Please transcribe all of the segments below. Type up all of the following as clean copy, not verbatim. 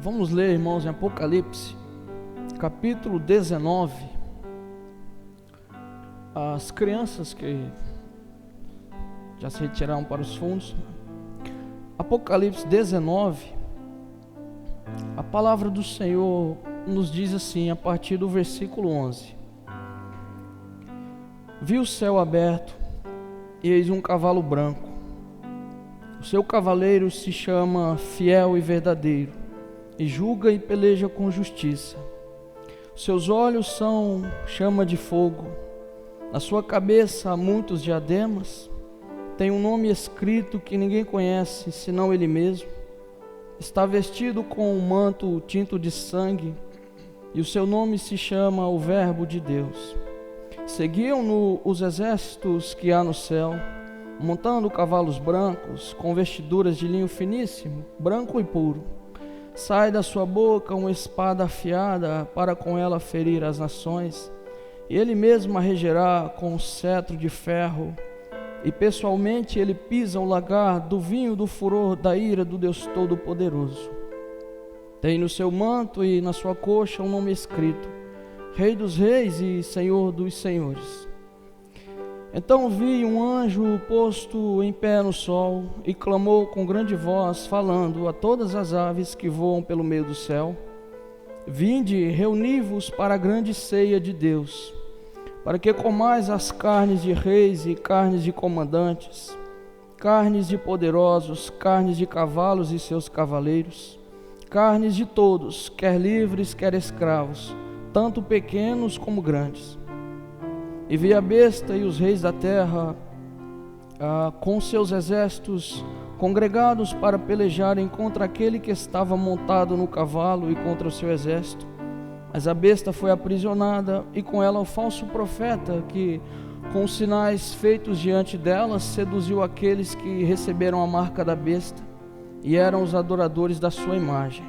Vamos ler, irmãos, em Apocalipse, capítulo 19. As crianças que já se retiraram para os fundos. Apocalipse 19, a palavra do Senhor nos diz assim, a partir do versículo 11: Vi o céu aberto, e eis um cavalo branco. O seu cavaleiro se chama Fiel e Verdadeiro, e julga e peleja com justiça. Seus olhos são chama de fogo. Na sua cabeça há muitos diademas. Tem um nome escrito que ninguém conhece, senão ele mesmo. Está vestido com um manto tinto de sangue, e o seu nome se chama o Verbo de Deus. Seguiam-no os exércitos que há no céu, montando cavalos brancos, com vestiduras de linho finíssimo, branco e puro. Sai da sua boca uma espada afiada, para com ela ferir as nações, e ele mesmo a regerá com um cetro de ferro, e pessoalmente ele pisa o lagar do vinho do furor da ira do Deus Todo-Poderoso. Tem no seu manto e na sua coxa um nome escrito: Rei dos Reis e Senhor dos Senhores. Então vi um anjo posto em pé no sol, e clamou com grande voz, falando a todas as aves que voam pelo meio do céu: Vinde, reuni-vos para a grande ceia de Deus, para que comais as carnes de reis e carnes de comandantes, carnes de poderosos, carnes de cavalos e seus cavaleiros, carnes de todos, quer livres, quer escravos, tanto pequenos como grandes. E vi a besta e os reis da terra com seus exércitos congregados para pelejarem contra aquele que estava montado no cavalo e contra o seu exército. Mas a besta foi aprisionada, e com ela o falso profeta que, com os sinais feitos diante dela, seduziu aqueles que receberam a marca da besta e eram os adoradores da sua imagem.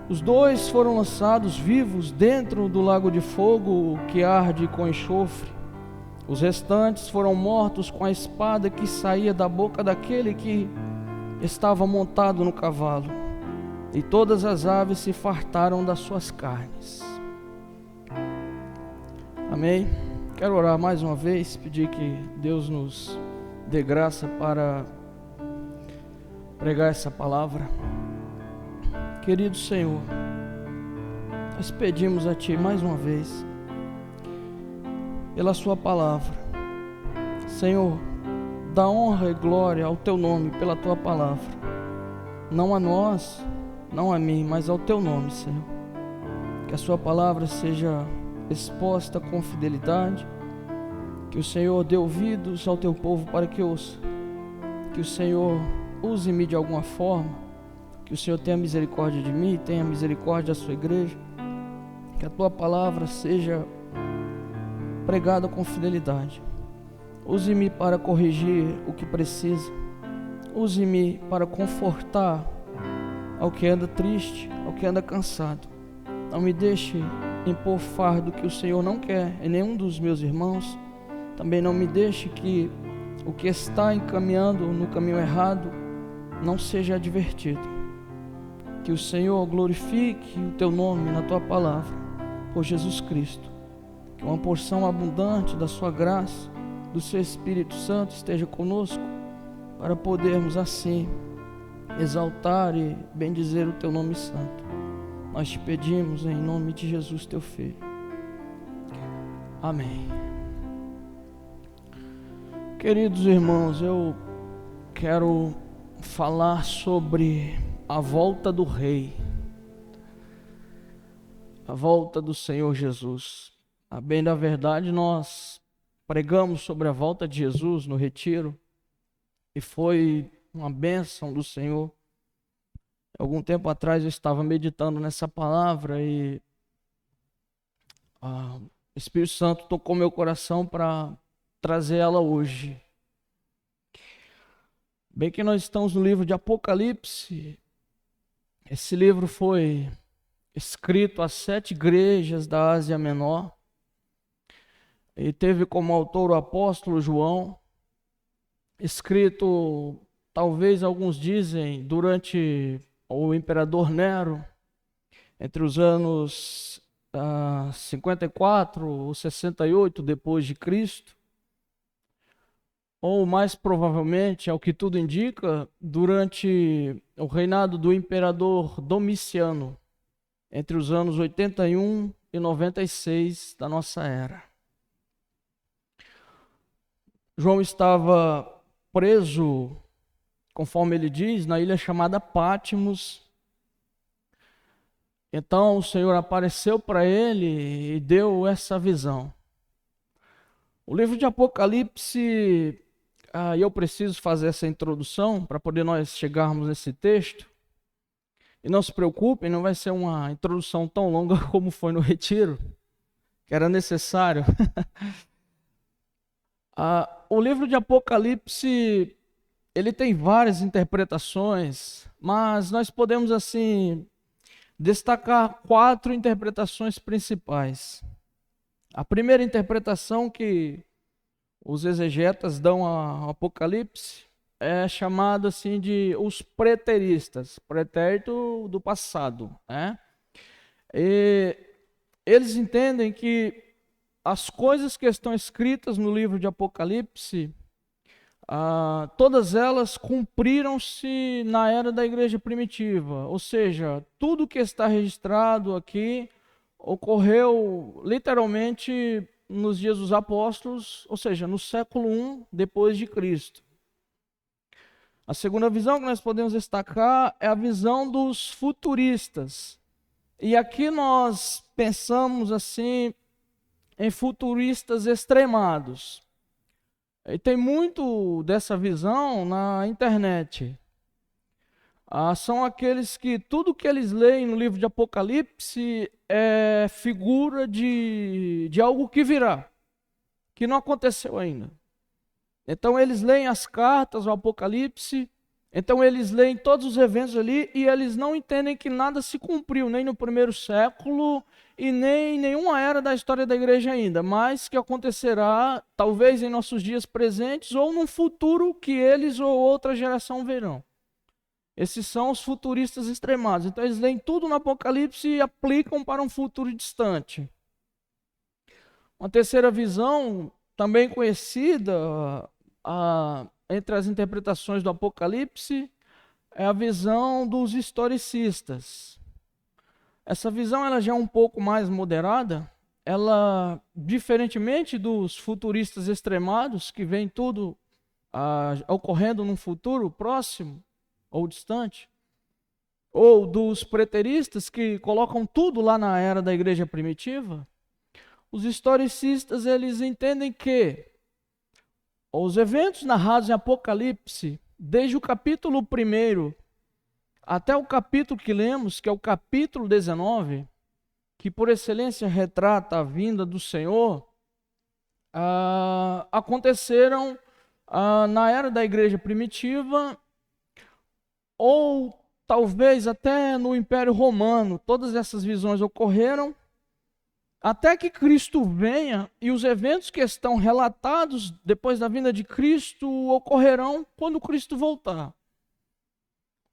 Os dois foram lançados vivos dentro do lago de fogo que arde com enxofre. Os restantes foram mortos com a espada que saía da boca daquele que estava montado no cavalo, e todas as aves se fartaram das suas carnes. Amém? Quero orar mais uma vez, pedir que Deus nos dê graça para pregar essa palavra. Querido Senhor, nós pedimos a Ti mais uma vez, pela Sua palavra. Senhor, dá honra e glória ao Teu nome pela Tua palavra, não a nós, não a mim, mas ao Teu nome, Senhor. Que a Sua palavra seja exposta com fidelidade, que o Senhor dê ouvidos ao Teu povo para que ouça, que o Senhor use-me de alguma forma, que o Senhor tenha misericórdia de mim, tenha misericórdia da Sua igreja, que a Tua palavra seja pregada com fidelidade. Use-me para corrigir o que precisa, use-me para confortar ao que anda triste, ao que anda cansado. Não me deixe impor fardo que o Senhor não quer em nenhum dos meus irmãos. Também não me deixe que o que está encaminhando no caminho errado não seja advertido. Que o Senhor glorifique o Teu nome na Tua palavra, por Jesus Cristo. Que uma porção abundante da Sua graça, do Seu Espírito Santo esteja conosco, para podermos assim exaltar e bendizer o Teu nome santo. Nós te pedimos em nome de Jesus, Teu Filho. Amém. Queridos irmãos, eu quero falar sobre a volta do Rei, a volta do Senhor Jesus. A bem da verdade, nós pregamos sobre a volta de Jesus no retiro, e foi uma bênção do Senhor. Algum tempo atrás eu estava meditando nessa palavra e o Espírito Santo tocou meu coração para trazer ela hoje. Bem que nós estamos no livro de Apocalipse. Esse livro foi escrito às 7 igrejas da Ásia Menor e teve como autor o apóstolo João, escrito talvez alguns dizem, durante o imperador Nero, entre os anos 54 ou 68 depois de Cristo, ou mais provavelmente, ao que tudo indica, durante o reinado do imperador Domiciano, entre os anos 81 e 96 da nossa era. João estava preso, conforme ele diz, na ilha chamada Patmos. Então o Senhor apareceu para ele e deu essa visão. O livro de Apocalipse, e eu preciso fazer essa introdução para poder nós chegarmos nesse texto. E não se preocupem, não vai ser uma introdução tão longa como foi no retiro, que era necessário. O livro de Apocalipse, ele tem várias interpretações, mas nós podemos assim destacar 4 interpretações principais. A primeira interpretação que os exegetas dão ao Apocalipse é chamada assim de os preteristas, pretérito do passado, né? E eles entendem que as coisas que estão escritas no livro de Apocalipse, todas elas cumpriram-se na era da igreja primitiva, ou seja, tudo que está registrado aqui ocorreu literalmente nos dias dos apóstolos, ou seja, no século I depois de Cristo. A segunda visão que nós podemos destacar é a visão dos futuristas. E aqui nós pensamos assim em futuristas extremados. E tem muito dessa visão na internet. São aqueles que tudo que eles leem no livro de Apocalipse é figura de algo que virá, que não aconteceu ainda. Então eles leem as cartas, o Apocalipse, então eles leem todos os eventos ali e eles não entendem que nada se cumpriu, nem no primeiro século e nem em nenhuma era da história da igreja ainda, mas que acontecerá talvez em nossos dias presentes ou num futuro que eles ou outra geração verão. Esses são os futuristas extremados. Então eles leem tudo no Apocalipse e aplicam para um futuro distante. Uma terceira visão, também conhecida entre as interpretações do Apocalipse, é a visão dos historicistas. Essa visão ela já é um pouco mais moderada. Ela, diferentemente dos futuristas extremados, que veem tudo ocorrendo num futuro próximo ou distante, ou dos preteristas que colocam tudo lá na era da igreja primitiva, os historicistas eles entendem que os eventos narrados em Apocalipse, desde o capítulo 1 até o capítulo que lemos, que é o capítulo 19, que por excelência retrata a vinda do Senhor, aconteceram na era da igreja primitiva, ou talvez até no Império Romano. Todas essas visões ocorreram até que Cristo venha, e os eventos que estão relatados depois da vinda de Cristo ocorrerão quando Cristo voltar.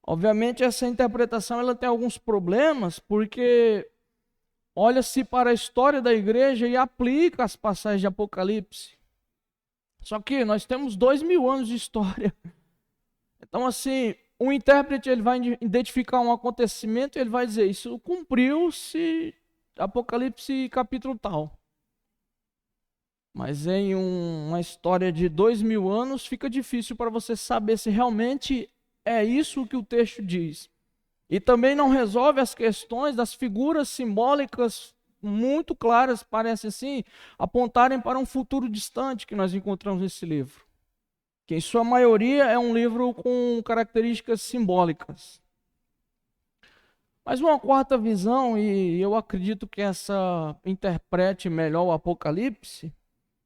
Obviamente essa interpretação ela tem alguns problemas, porque olha-se para a história da igreja e aplica as passagens de Apocalipse. Só que nós temos 2000 anos de história. Então assim, o intérprete ele vai identificar um acontecimento e ele vai dizer, isso cumpriu-se Apocalipse capítulo tal. Mas em uma história de 2000 anos fica difícil para você saber se realmente é isso que o texto diz. E também não resolve as questões das figuras simbólicas muito claras, parece assim, apontarem para um futuro distante que nós encontramos nesse livro. Que em sua maioria é um livro com características simbólicas. Mas uma quarta visão, e eu acredito que essa interprete melhor o Apocalipse,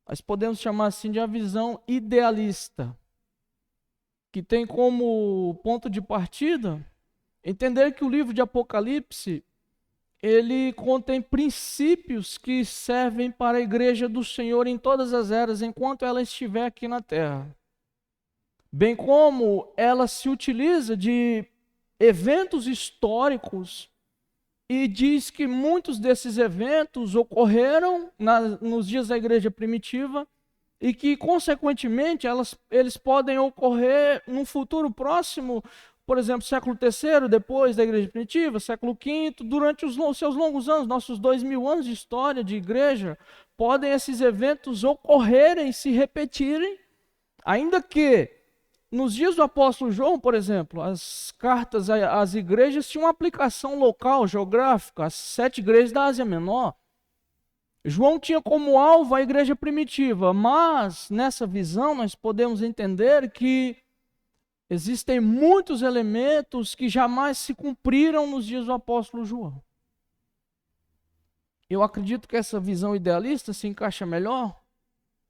nós podemos chamar assim de a visão idealista, que tem como ponto de partida entender que o livro de Apocalipse ele contém princípios que servem para a igreja do Senhor em todas as eras, enquanto ela estiver aqui na terra. bem como ela se utiliza de eventos históricos e diz que muitos desses eventos ocorreram nos dias da igreja primitiva e que, consequentemente, eles podem ocorrer num futuro próximo, por exemplo, século III, depois da igreja primitiva, século V, durante os seus longos anos, nossos 2000 anos de história de igreja, podem esses eventos ocorrerem, se repetirem, ainda que nos dias do apóstolo João, por exemplo, as cartas às igrejas tinham uma aplicação local, geográfica, as 7 igrejas da Ásia Menor. João tinha como alvo a igreja primitiva, mas nessa visão nós podemos entender que existem muitos elementos que jamais se cumpriram nos dias do apóstolo João. Eu acredito que essa visão idealista se encaixa melhor,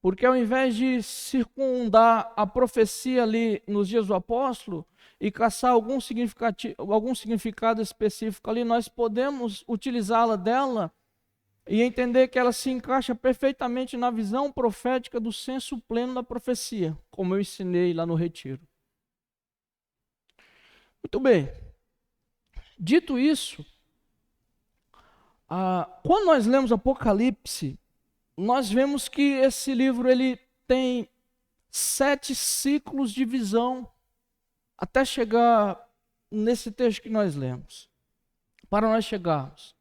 porque ao invés de circundar a profecia ali nos dias do apóstolo e caçar algum significado específico ali, nós podemos utilizá-la dela e entender que ela se encaixa perfeitamente na visão profética do senso pleno da profecia, como eu ensinei lá no retiro. Muito bem. Dito isso, quando nós lemos Apocalipse, nós vemos que esse livro ele tem 7 ciclos de visão até chegar nesse texto que nós lemos. Para nós chegarmos,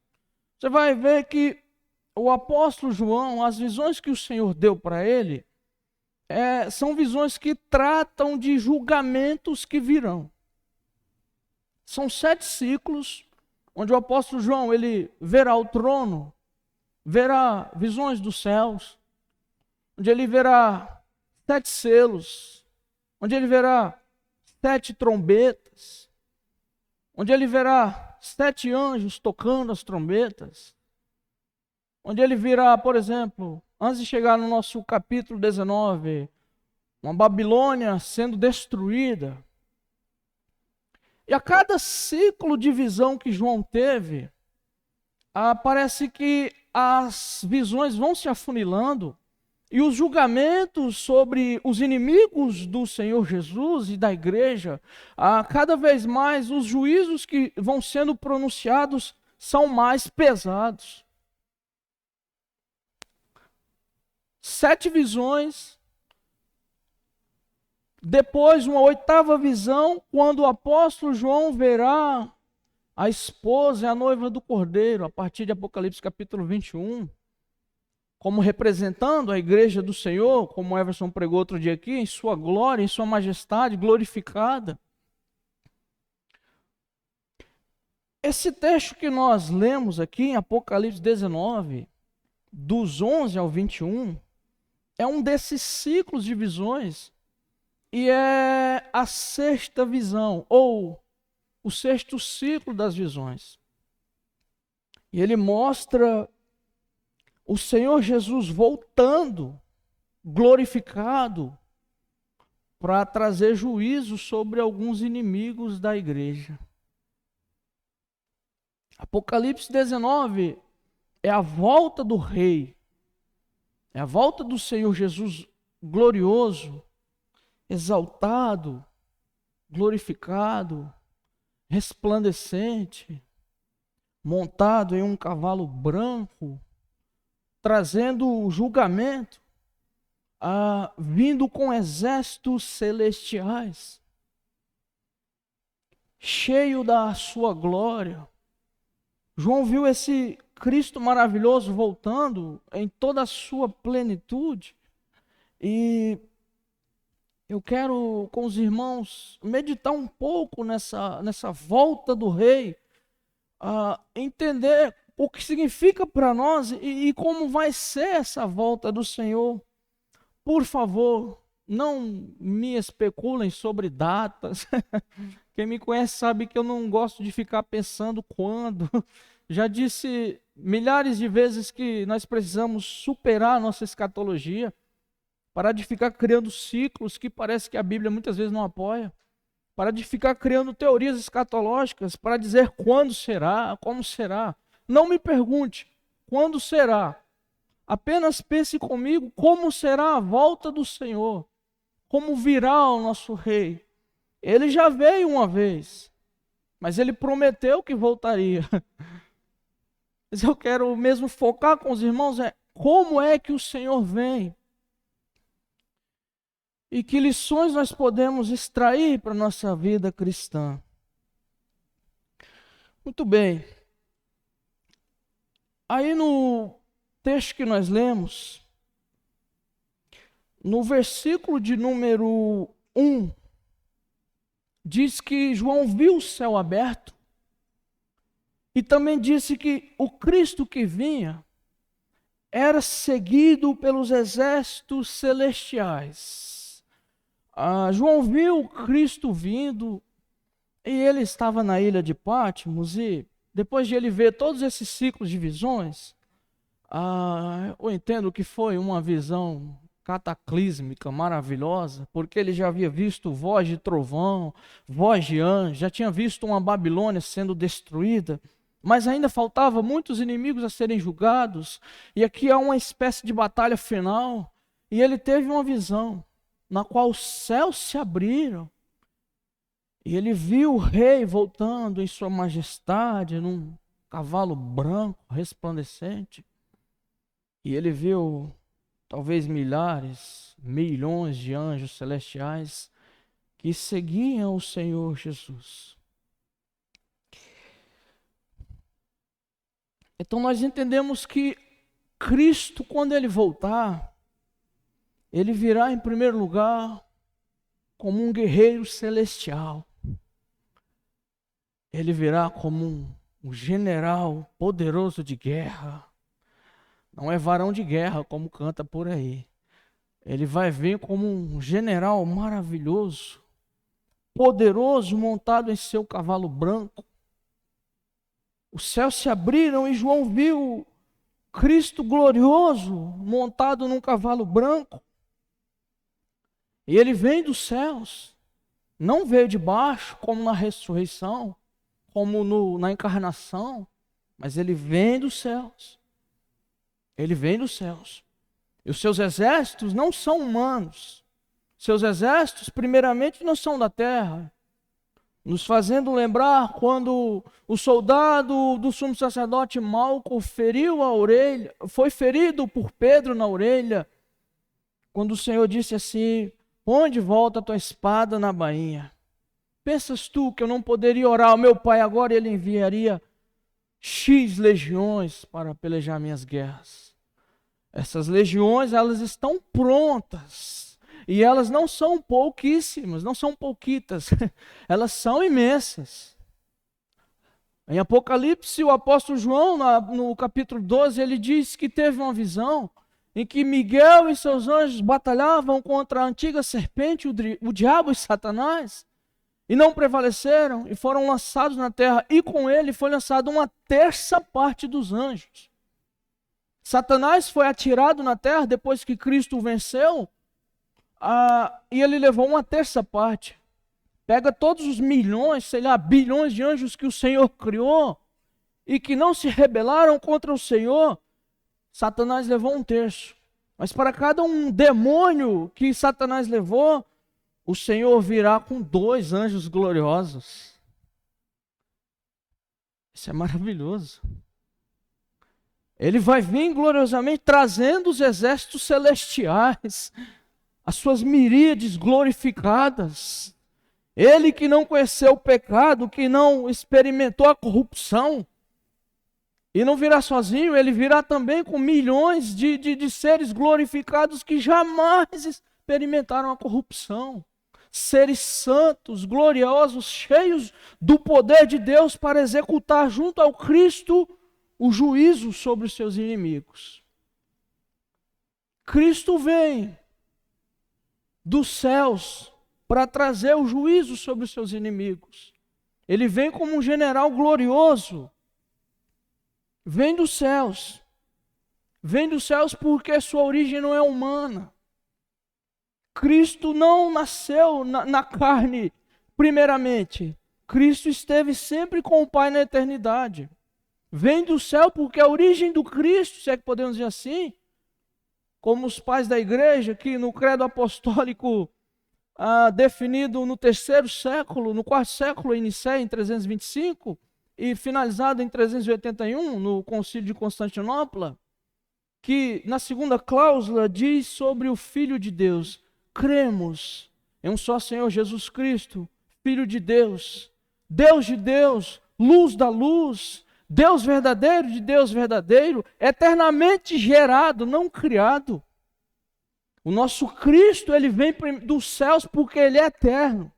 você vai ver que o apóstolo João, as visões que o Senhor deu para ele, são visões que tratam de julgamentos que virão. São 7 ciclos, onde o apóstolo João ele verá o trono, verá visões dos céus, onde ele verá 7 selos, onde ele verá 7 trombetas, onde ele verá 7 anjos tocando as trombetas, onde ele verá, por exemplo, antes de chegar no nosso capítulo 19, uma Babilônia sendo destruída. E a cada ciclo de visão que João teve, parece que as visões vão se afunilando e os julgamentos sobre os inimigos do Senhor Jesus e da igreja, cada vez mais os juízos que vão sendo pronunciados são mais pesados. 7 visões. Depois, uma 8ª visão, quando o apóstolo João verá a esposa e a noiva do Cordeiro, a partir de Apocalipse capítulo 21, como representando a igreja do Senhor, como o Everson pregou outro dia aqui, em sua glória, em sua majestade, glorificada. Esse texto que nós lemos aqui em Apocalipse 19, dos 11 ao 21, é um desses ciclos de visões e é a 6ª visão, ou o 6º ciclo das visões. E ele mostra o Senhor Jesus voltando, glorificado, para trazer juízo sobre alguns inimigos da igreja. Apocalipse 19 é a volta do Rei, é a volta do Senhor Jesus glorioso, exaltado, glorificado, resplandecente, montado em um cavalo branco, trazendo o julgamento, vindo com exércitos celestiais, cheio da sua glória. João viu esse Cristo maravilhoso voltando em toda a sua plenitude. E eu quero, com os irmãos, meditar um pouco nessa volta do Rei, entender o que significa para nós e como vai ser essa volta do Senhor. Por favor, não me especulem sobre datas. Quem me conhece sabe que eu não gosto de ficar pensando quando. Já disse milhares de vezes que nós precisamos superar a nossa escatologia, parar de ficar criando ciclos que parece que a Bíblia muitas vezes não apoia, parar de ficar criando teorias escatológicas para dizer quando será, como será. Não me pergunte quando será. Apenas pense comigo como será a volta do Senhor. como virá o nosso rei. Ele já veio uma vez, mas ele prometeu que voltaria. Mas eu quero mesmo focar com os irmãos como é que o Senhor vem. E que lições nós podemos extrair para a nossa vida cristã. Muito bem. Aí no texto que nós lemos, no versículo de número 1, diz que João viu o céu aberto e também disse que o Cristo que vinha era seguido pelos exércitos celestiais. João viu Cristo vindo e ele estava na ilha de Patmos e depois de ele ver todos esses ciclos de visões, eu entendo que foi uma visão cataclísmica, maravilhosa, porque ele já havia visto voz de trovão, voz de anjo, já tinha visto uma Babilônia sendo destruída, mas ainda faltava muitos inimigos a serem julgados, e aqui há uma espécie de batalha final, e ele teve uma visão, na qual os céus se abriram, e ele viu o rei voltando em sua majestade, num cavalo branco, resplandecente, e ele viu talvez milhares, milhões de anjos celestiais que seguiam o Senhor Jesus. Então nós entendemos que Cristo, quando ele voltar, ele virá em primeiro lugar como um guerreiro celestial. Ele virá como um general poderoso de guerra. Não é varão de guerra, como canta por aí. Ele vai vir como um general maravilhoso, poderoso, montado em seu cavalo branco. Os céus se abriram e João viu Cristo glorioso, montado num cavalo branco. E ele vem dos céus. Não veio de baixo, como na ressurreição, como na encarnação, mas ele vem dos céus. Ele vem dos céus. E os seus exércitos não são humanos. Seus exércitos, primeiramente, não são da terra. Nos fazendo lembrar quando o soldado do sumo sacerdote Malco feriu a orelha, foi ferido por Pedro na orelha, quando o Senhor disse assim: põe de volta a tua espada na bainha. Pensas tu que eu não poderia orar ao meu pai agora e ele enviaria X legiões para pelejar minhas guerras? Essas legiões, elas estão prontas. E elas não são pouquíssimas, não são pouquitas. Elas são imensas. Em Apocalipse, o apóstolo João, no capítulo 12, ele diz que teve uma visão em que Miguel e seus anjos batalhavam contra a antiga serpente, o diabo e Satanás, e não prevaleceram, e foram lançados na terra, e com ele foi lançada uma terça parte dos anjos. Satanás foi atirado na terra depois que Cristo o venceu, e ele levou uma terça parte. Pega todos os milhões, bilhões de anjos que o Senhor criou, e que não se rebelaram contra o Senhor, Satanás levou um terço. Mas para cada um demônio que Satanás levou, o Senhor virá com 2 anjos gloriosos. Isso é maravilhoso. Ele vai vir gloriosamente trazendo os exércitos celestiais, as suas miríades glorificadas. Ele que não conheceu o pecado, que não experimentou a corrupção, e não virá sozinho, ele virá também com milhões de seres glorificados que jamais experimentaram a corrupção. Seres santos, gloriosos, cheios do poder de Deus para executar junto ao Cristo o juízo sobre os seus inimigos. Cristo vem dos céus para trazer o juízo sobre os seus inimigos. Ele vem como um general glorioso. Vem dos céus. Vem dos céus porque sua origem não é humana. Cristo não nasceu na carne, primeiramente. Cristo esteve sempre com o Pai na eternidade. Vem do céu porque a origem do Cristo, se é que podemos dizer assim, como os pais da igreja, que no credo apostólico definido no terceiro século, no quarto século, iniciei em 325 e finalizado em 381 no Concílio de Constantinopla, que na segunda cláusula diz sobre o Filho de Deus: cremos em um só Senhor Jesus Cristo, Filho de Deus, Deus de Deus, luz da luz, Deus verdadeiro de Deus verdadeiro, eternamente gerado, não criado. O nosso Cristo, ele vem dos céus porque ele é eterno.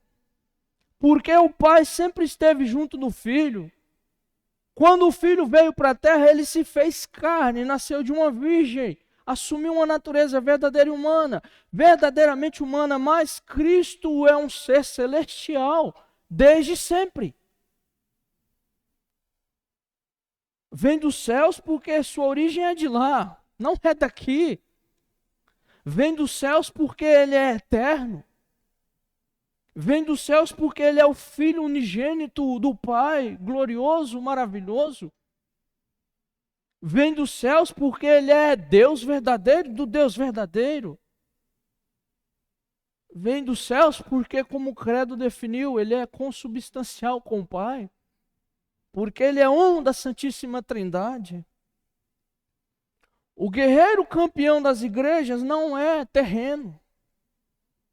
Porque o Pai sempre esteve junto do Filho. Quando o Filho veio para a terra, ele se fez carne, nasceu de uma virgem, assumiu uma natureza verdadeira e humana, verdadeiramente humana, mas Cristo é um ser celestial, desde sempre. Vem dos céus porque sua origem é de lá, não é daqui. Vem dos céus porque ele é eterno. Vem dos céus porque ele é o Filho unigênito do Pai, glorioso, maravilhoso. Vem dos céus porque ele é Deus verdadeiro do Deus verdadeiro. Vem dos céus porque, como o credo definiu, ele é consubstancial com o Pai. Porque ele é um da Santíssima Trindade. O guerreiro campeão das igrejas não é terreno.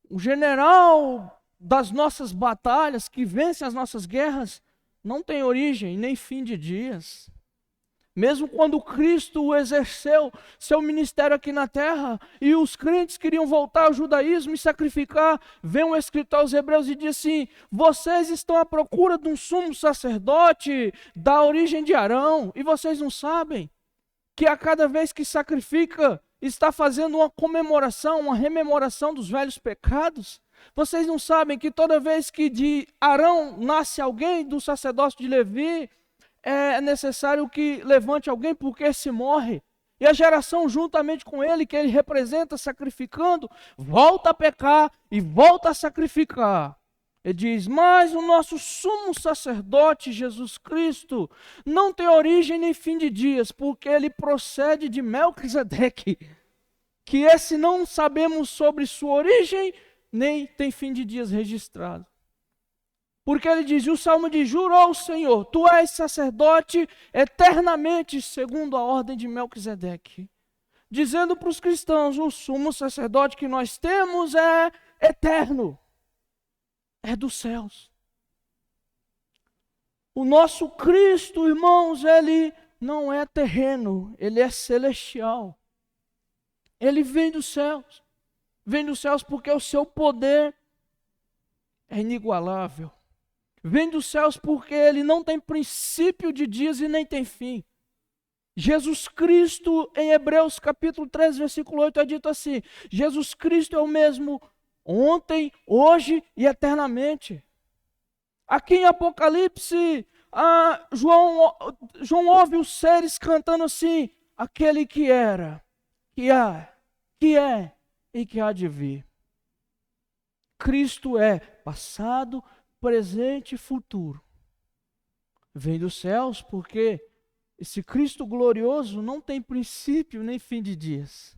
O general das nossas batalhas, que vence as nossas guerras, não tem origem nem fim de dias. Mesmo quando Cristo exerceu seu ministério aqui na terra e os crentes queriam voltar ao judaísmo e sacrificar, vem um escritor aos Hebreus e diz assim: vocês estão à procura de um sumo sacerdote da origem de Arão e vocês não sabem que a cada vez que sacrifica está fazendo uma comemoração, uma rememoração dos velhos pecados. Vocês não sabem que toda vez que de Arão nasce alguém, do sacerdócio de Levi, é necessário que levante alguém porque esse morre. E a geração juntamente com ele, que ele representa sacrificando, volta a pecar e volta a sacrificar. Ele diz: mas o nosso sumo sacerdote Jesus Cristo não tem origem nem fim de dias, porque ele procede de Melquisedeque, que esse não sabemos sobre sua origem, nem tem fim de dias registrado. Porque ele diz, e o Salmo diz: jurou o Senhor, tu és sacerdote eternamente, segundo a ordem de Melquisedeque. Dizendo para os cristãos, o sumo sacerdote que nós temos é eterno, é dos céus. O nosso Cristo, irmãos, ele não é terreno, ele é celestial. Ele vem dos céus. Vem dos céus porque o seu poder é inigualável. Vem dos céus porque ele não tem princípio de dias e nem tem fim. Jesus Cristo, em Hebreus capítulo 3, versículo 8, é dito assim: Jesus Cristo é o mesmo ontem, hoje e eternamente. Aqui em Apocalipse, João ouve os seres cantando assim: aquele que era, que há, que é e que há de vir. Cristo é passado, presente e futuro. Vem dos céus porque esse Cristo glorioso não tem princípio nem fim de dias.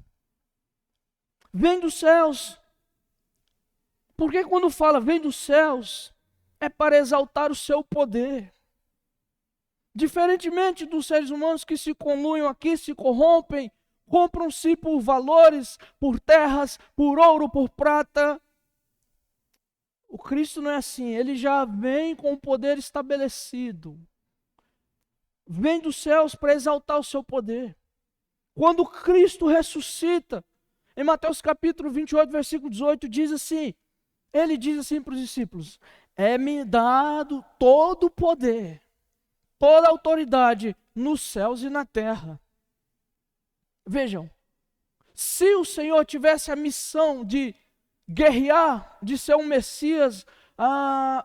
Vem dos céus porque quando fala vem dos céus, é para exaltar o seu poder. Diferentemente dos seres humanos que se conluem aqui, se corrompem, compram-se por valores, por terras, por ouro, por prata. O Cristo não é assim, ele já vem com o poder estabelecido. Vem dos céus para exaltar o seu poder. Quando Cristo ressuscita, em Mateus capítulo 28, versículo 18, diz assim, ele diz assim para os discípulos: é-me dado todo o poder, toda a autoridade nos céus e na terra. Vejam, se o Senhor tivesse a missão de guerrear, de ser um Messias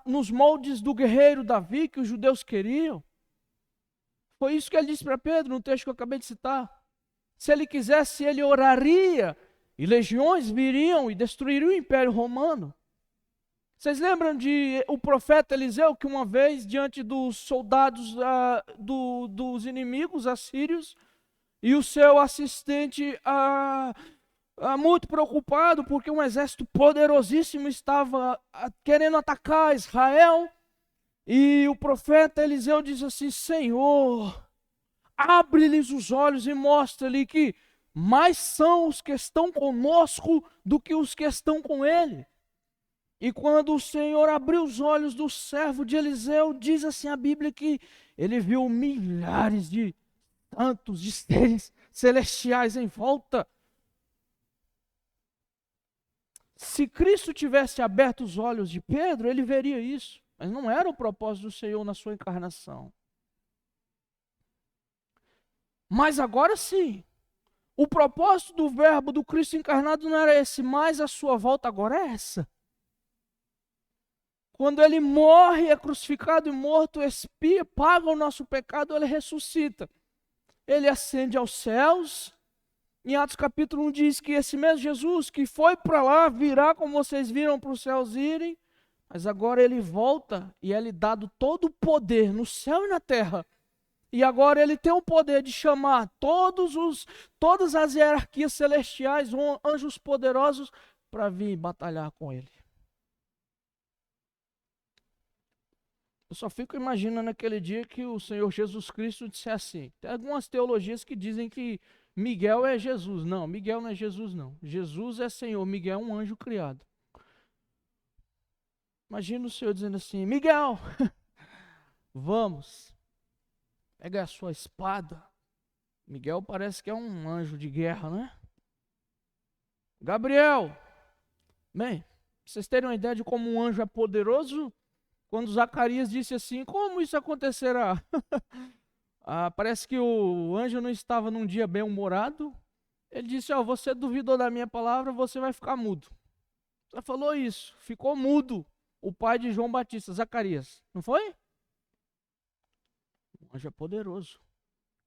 nos moldes do guerreiro Davi, que os judeus queriam, foi isso que ele disse para Pedro, no texto que eu acabei de citar. Se ele quisesse, ele oraria, e legiões viriam e destruiriam o Império Romano. Vocês lembram de o profeta Eliseu, que uma vez, diante dos soldados dos inimigos assírios, e o seu assistente muito preocupado porque um exército poderosíssimo estava querendo atacar Israel. E o profeta Eliseu diz assim: Senhor, abre-lhes os olhos e mostra-lhe que mais são os que estão conosco do que os que estão com ele. E quando o Senhor abriu os olhos do servo de Eliseu, diz assim a Bíblia que ele viu milhares de tantos de seres celestiais em volta. Se Cristo tivesse aberto os olhos de Pedro, ele veria isso. Mas não era o propósito do Senhor na sua encarnação. Mas agora sim, o propósito do verbo do Cristo encarnado não era esse, mas a sua volta agora é essa. Quando ele morre, é crucificado e morto, expia, paga o nosso pecado, ele ressuscita. Ele ascende aos céus. Em Atos capítulo 1 diz que esse mesmo Jesus que foi para lá, virá como vocês viram para os céus irem, mas agora ele volta e é-lhe dado todo o poder no céu e na terra. E agora ele tem o poder de chamar todas as hierarquias celestiais, anjos poderosos, para vir batalhar com ele. Eu só fico imaginando aquele dia que o Senhor Jesus Cristo disse assim. Tem algumas teologias que dizem que Miguel é Jesus. Não, Miguel não é Jesus não. Jesus é Senhor, Miguel é um anjo criado. Imagina o Senhor dizendo assim: Miguel, vamos, pega a sua espada. Miguel parece que é um anjo de guerra, né? Gabriel, bem, pra vocês terem uma ideia de como um anjo é poderoso, quando Zacarias disse assim: como isso acontecerá? Parece que o anjo não estava num dia bem-humorado. Ele disse: você duvidou da minha palavra, você vai ficar mudo. Você falou isso, ficou mudo. O pai de João Batista, Zacarias, não foi? O anjo é poderoso.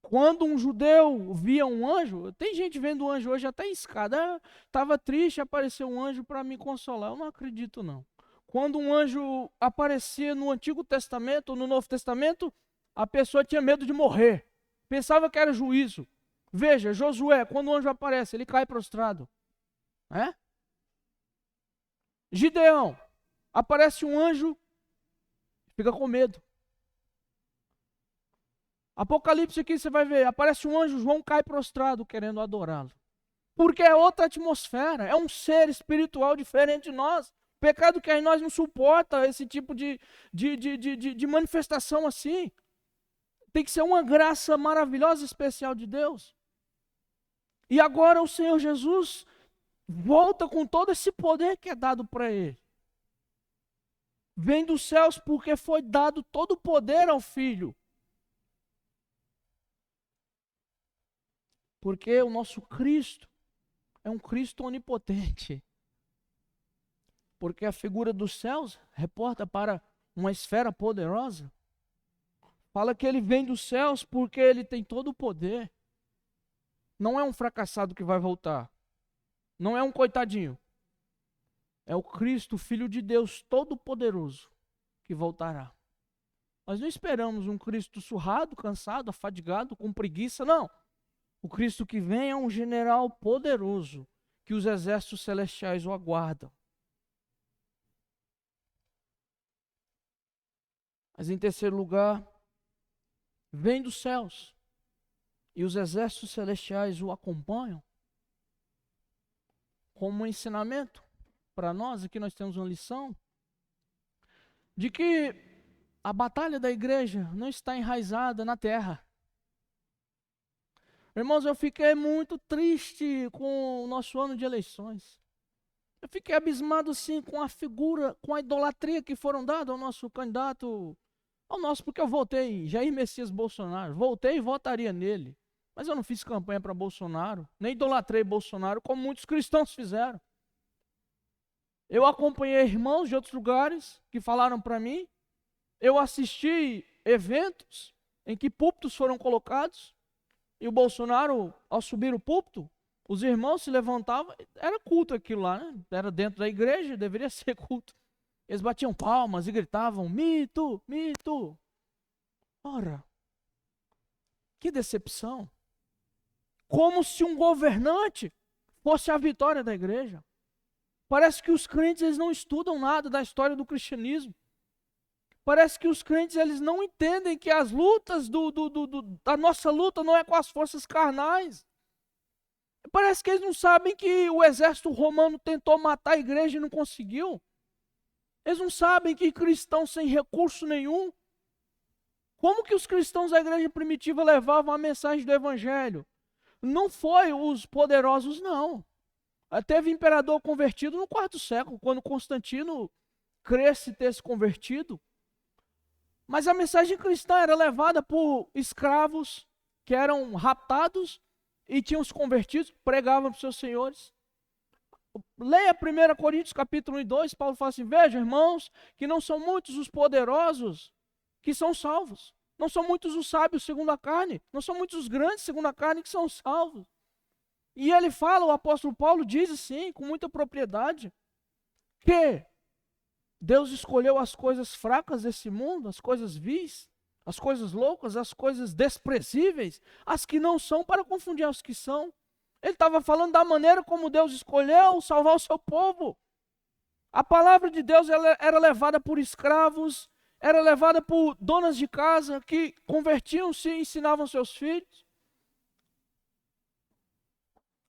Quando um judeu via um anjo, tem gente vendo um anjo hoje até em escada. Estava triste, apareceu um anjo para me consolar. Eu não acredito não. Quando um anjo aparecia no Antigo Testamento ou no Novo Testamento, a pessoa tinha medo de morrer. Pensava que era juízo. Veja, Josué, quando o anjo aparece, ele cai prostrado. Gideão, aparece um anjo, fica com medo. Apocalipse aqui você vai ver, aparece um anjo, João cai prostrado querendo adorá-lo. Porque é outra atmosfera, é um ser espiritual diferente de nós. O pecado que em nós não suporta esse tipo de manifestação assim. Tem que ser uma graça maravilhosa, especial de Deus. E agora o Senhor Jesus volta com todo esse poder que é dado para ele. Vem dos céus porque foi dado todo o poder ao Filho. Porque o nosso Cristo é um Cristo onipotente. Porque a figura dos céus reporta para uma esfera poderosa. Fala que ele vem dos céus porque ele tem todo o poder. Não é um fracassado que vai voltar. Não é um coitadinho. É o Cristo, Filho de Deus Todo-Poderoso, que voltará. Nós não esperamos um Cristo surrado, cansado, afadigado, com preguiça, não. O Cristo que vem é um general poderoso, que os exércitos celestiais o aguardam. Mas em terceiro lugar, vem dos céus, e os exércitos celestiais o acompanham, como um ensinamento para nós. Aqui nós temos uma lição, de que a batalha da igreja não está enraizada na terra. Irmãos, eu fiquei muito triste com o nosso ano de eleições. Eu fiquei abismado, sim, com a figura, com a idolatria que foram dadas ao nosso candidato, porque eu votei em Jair Messias Bolsonaro. Voltei e votaria nele. Mas eu não fiz campanha para Bolsonaro, nem idolatrei Bolsonaro, como muitos cristãos fizeram. Eu acompanhei irmãos de outros lugares que falaram para mim. Eu assisti eventos em que púlpitos foram colocados. E o Bolsonaro, ao subir o púlpito, os irmãos se levantavam, era culto aquilo lá, né? Era dentro da igreja, deveria ser culto. Eles batiam palmas e gritavam: mito, mito. Ora, que decepção. Como se um governante fosse a vitória da igreja. Parece que os crentes eles não estudam nada da história do cristianismo. Parece que os crentes eles não entendem que as lutas da nossa luta não é com as forças carnais. Parece que eles não sabem que o exército romano tentou matar a igreja e não conseguiu. Eles não sabem que cristãos sem recurso nenhum. Como que os cristãos da igreja primitiva levavam a mensagem do evangelho? Não foi os poderosos, não. Teve imperador convertido no quarto século, quando Constantino cresce ter se convertido. Mas a mensagem cristã era levada por escravos que eram raptados e tinham se convertido, pregavam para os seus senhores. Leia 1 Coríntios capítulo 1 e 2, Paulo fala assim, veja, irmãos, que não são muitos os poderosos que são salvos. Não são muitos os sábios segundo a carne, não são muitos os grandes segundo a carne que são salvos. E ele fala, o apóstolo Paulo diz assim, com muita propriedade, que Deus escolheu as coisas fracas desse mundo, as coisas vis, as coisas loucas, as coisas desprezíveis, as que não são, para confundir os que são. Ele estava falando da maneira como Deus escolheu salvar o seu povo. A palavra de Deus ela era levada por escravos, era levada por donas de casa que convertiam-se e ensinavam seus filhos.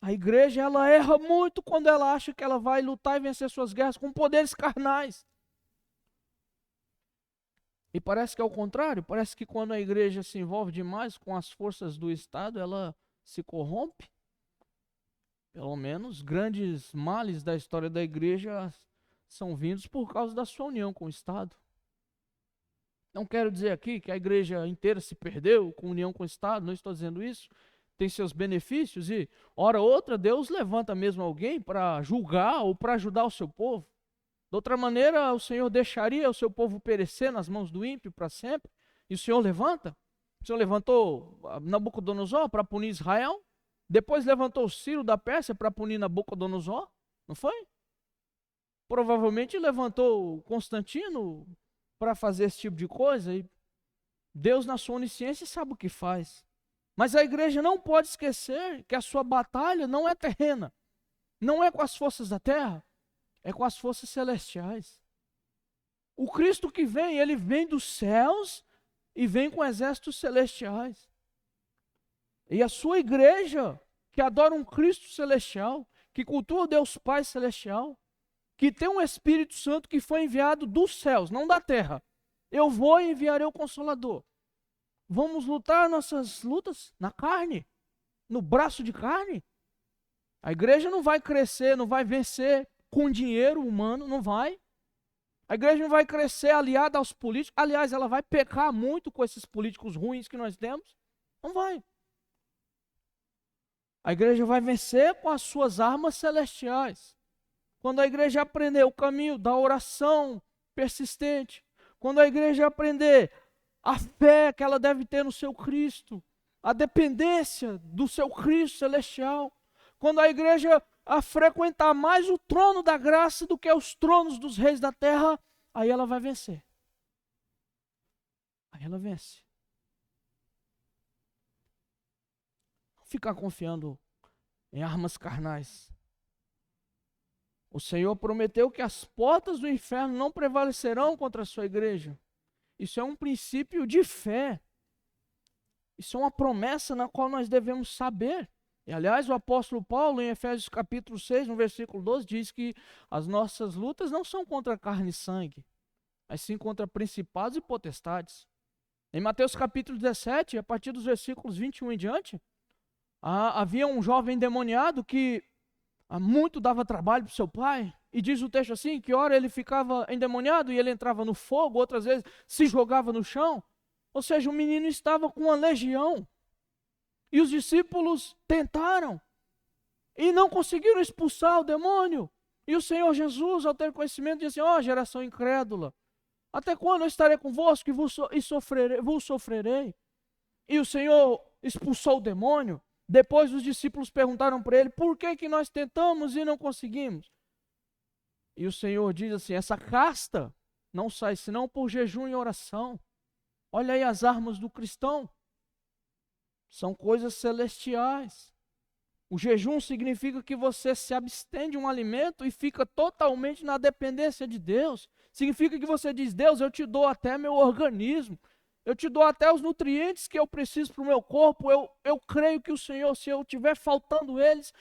A igreja ela erra muito quando ela acha que ela vai lutar e vencer suas guerras com poderes carnais. E parece que é o contrário, parece que quando a igreja se envolve demais com as forças do Estado, ela se corrompe. Pelo menos grandes males da história da igreja são vindos por causa da sua união com o Estado. Não quero dizer aqui que a igreja inteira se perdeu com união com o Estado, não estou dizendo isso. Tem seus benefícios e, hora ou outra, Deus levanta mesmo alguém para julgar ou para ajudar o seu povo. De outra maneira, o Senhor deixaria o seu povo perecer nas mãos do ímpio para sempre. E o Senhor levanta. O Senhor levantou Nabucodonosor para punir Israel. Depois levantou Ciro da Pérsia para punir Nabucodonosor. Não foi? Provavelmente levantou Constantino para fazer esse tipo de coisa. E Deus, na sua onisciência, sabe o que faz. Mas a igreja não pode esquecer que a sua batalha não é terrena. Não é com as forças da terra. É com as forças celestiais. O Cristo que vem, ele vem dos céus e vem com exércitos celestiais. E a sua igreja, que adora um Cristo celestial, que cultua o Deus Pai celestial, que tem um Espírito Santo que foi enviado dos céus, não da terra. Eu vou e enviarei o Consolador. Vamos lutar nossas lutas na carne, no braço de carne. A igreja não vai crescer, não vai vencer com dinheiro humano, não vai. A igreja não vai crescer aliada aos políticos. Aliás, ela vai pecar muito com esses políticos ruins que nós temos. Não vai. A igreja vai vencer com as suas armas celestiais. Quando a igreja aprender o caminho da oração persistente, quando a igreja aprender a fé que ela deve ter no seu Cristo, a dependência do seu Cristo celestial, quando a igreja a frequentar mais o trono da graça do que os tronos dos reis da terra, aí ela vai vencer. Aí ela vence. Não ficar confiando em armas carnais. O Senhor prometeu que as portas do inferno não prevalecerão contra a sua igreja. Isso é um princípio de fé. Isso é uma promessa na qual nós devemos saber. E, aliás, o apóstolo Paulo, em Efésios capítulo 6, no versículo 12, diz que as nossas lutas não são contra carne e sangue, mas sim contra principados e potestades. Em Mateus capítulo 17, a partir dos versículos 21 em diante, havia um jovem endemoniado que muito dava trabalho para o seu pai. E diz o texto assim, que ora ele ficava endemoniado e ele entrava no fogo, outras vezes se jogava no chão. Ou seja, o menino estava com uma legião. E os discípulos tentaram e não conseguiram expulsar o demônio. E o Senhor Jesus, ao ter conhecimento, disse assim, geração incrédula, até quando eu estarei convosco e vos sofrerei? E o Senhor expulsou o demônio. Depois os discípulos perguntaram para ele, por que nós tentamos e não conseguimos? E o Senhor diz assim, essa casta não sai senão por jejum e oração. Olha aí as armas do cristão. São coisas celestiais. O jejum significa que você se abstém de um alimento e fica totalmente na dependência de Deus. Significa que você diz: Deus, eu te dou até meu organismo, eu te dou até os nutrientes que eu preciso para o meu corpo. Eu creio que o Senhor, se eu tiver faltando eles,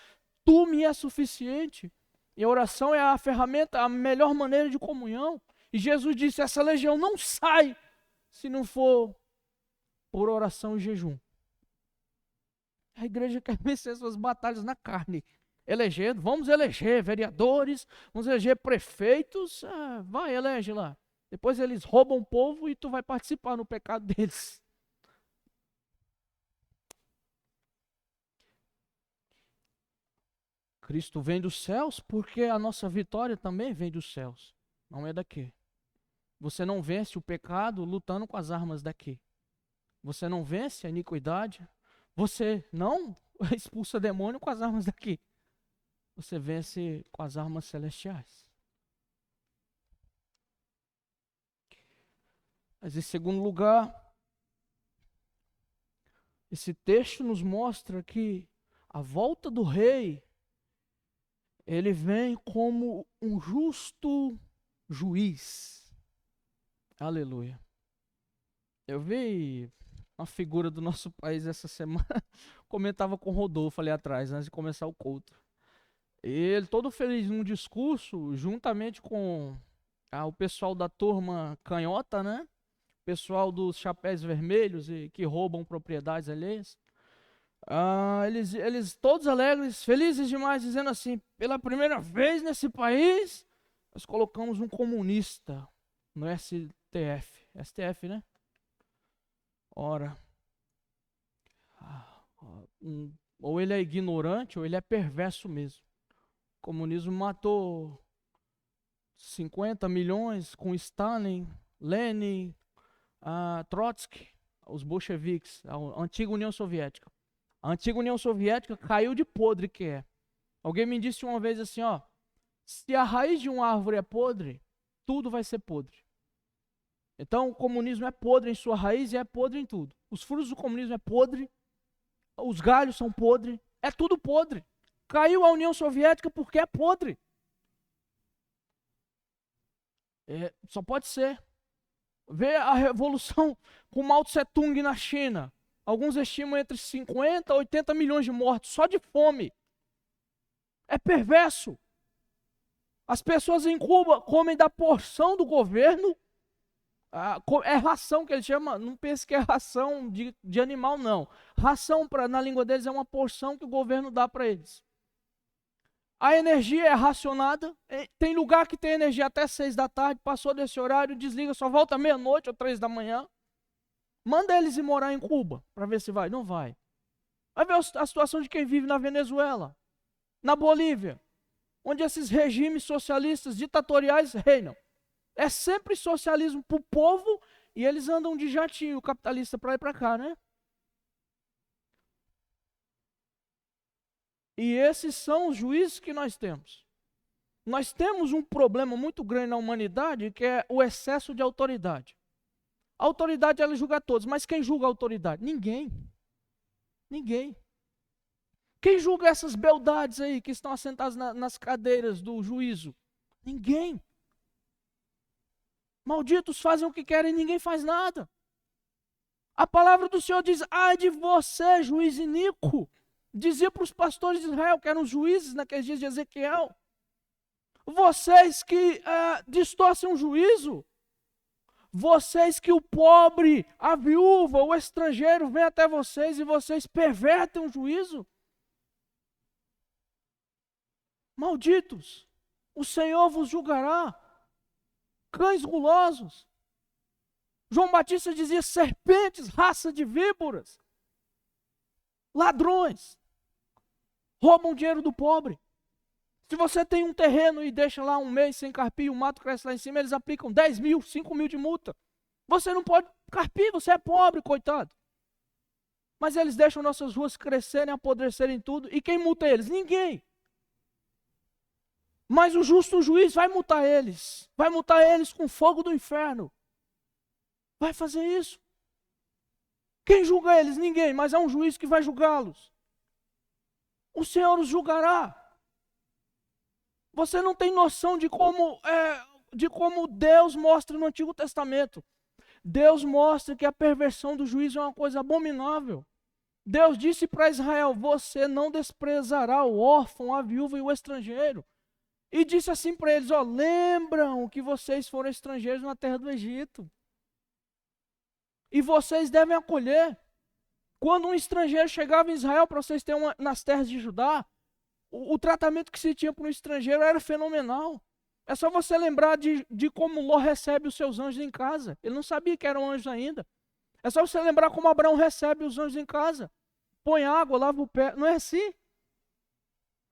tu me é suficiente. E a oração é a ferramenta, a melhor maneira de comunhão. E Jesus disse: essa legião não sai se não for por oração e jejum. A igreja quer vencer suas batalhas na carne. Elegendo, vamos eleger vereadores, vamos eleger prefeitos. Vai, elege lá. Depois eles roubam o povo e tu vai participar no pecado deles. Cristo vem dos céus porque a nossa vitória também vem dos céus. Não é daqui. Você não vence o pecado lutando com as armas daqui. Você não vence a iniquidade. Você não expulsa demônio com as armas daqui. Você vence com as armas celestiais. Mas em segundo lugar, esse texto nos mostra que a volta do rei, ele vem como um justo juiz. Aleluia. Eu vi uma figura do nosso país essa semana, comentava com o Rodolfo ali atrás, antes de começar o culto. Ele todo feliz num discurso, juntamente com o pessoal da turma canhota, né? O pessoal dos chapéus vermelhos e que roubam propriedades alheias. Eles todos alegres, felizes demais, dizendo assim: pela primeira vez nesse país, nós colocamos um comunista no STF, né? Ora, ou ele é ignorante ou ele é perverso mesmo. O comunismo matou 50 milhões com Stalin, Lenin, Trotsky, os bolcheviques, a antiga União Soviética. A antiga União Soviética caiu de podre que é. Alguém me disse uma vez assim, se a raiz de uma árvore é podre, tudo vai ser podre. Então o comunismo é podre em sua raiz e é podre em tudo. Os frutos do comunismo é podre, os galhos são podres, é tudo podre. Caiu a União Soviética porque é podre. Só pode ser. Vê a revolução com Mao Tse Tung na China. Alguns estimam entre 50 a 80 milhões de mortos, só de fome. É perverso. As pessoas em Cuba comem da porção do governo. É ração que eles chamam, não pense que é ração de animal, não. Ração, na língua deles, é uma porção que o governo dá para eles. A energia é racionada. Tem lugar que tem energia até 6 da tarde, passou desse horário, desliga, só volta meia-noite ou 3 da manhã. Manda eles ir morar em Cuba, para ver se vai. Não vai. Vai ver a situação de quem vive na Venezuela, na Bolívia, onde esses regimes socialistas ditatoriais reinam. É sempre socialismo para o povo e eles andam de jatinho capitalista para lá e para cá, né? E esses são os juízes que nós temos. Nós temos um problema muito grande na humanidade, que é o excesso de autoridade. A autoridade, ela julga todos, mas quem julga a autoridade? Ninguém. Ninguém. Quem julga essas beldades aí que estão assentadas nas cadeiras do juízo? Ninguém. Malditos fazem o que querem e ninguém faz nada. A palavra do Senhor diz: ai de você, juiz iníquo. Dizia para os pastores de Israel, que eram os juízes naqueles dias de Ezequiel: vocês que distorcem o juízo, vocês que o pobre, a viúva, o estrangeiro vem até vocês e vocês pervertem o juízo. Malditos, o Senhor vos julgará. Cães gulosos. João Batista dizia: serpentes, raça de víboras. Ladrões. Roubam o dinheiro do pobre. Se você tem um terreno e deixa lá um mês sem carpir, o mato cresce lá em cima, eles aplicam 10 mil, 5 mil de multa. Você não pode carpir, você é pobre, coitado. Mas eles deixam nossas ruas crescerem, apodrecerem tudo. E quem multa eles? Ninguém. Mas o justo juiz vai multar eles. Vai multar eles com fogo do inferno. Vai fazer isso. Quem julga eles? Ninguém, mas há um juiz que vai julgá-los. o Senhor os julgará. Você não tem noção de como Deus mostra no Antigo Testamento. Deus mostra que a perversão do juízo é uma coisa abominável. Deus disse para Israel: você não desprezará o órfão, a viúva e o estrangeiro. E disse assim para eles: lembram que vocês foram estrangeiros na terra do Egito. E vocês devem acolher. Quando um estrangeiro chegava em Israel, para vocês terem nas terras de Judá, o tratamento que se tinha para um estrangeiro era fenomenal. É só você lembrar de como Ló recebe os seus anjos em casa. Ele não sabia que eram anjos ainda. É só você lembrar como Abraão recebe os anjos em casa. Põe água, lava o pé. Não é assim?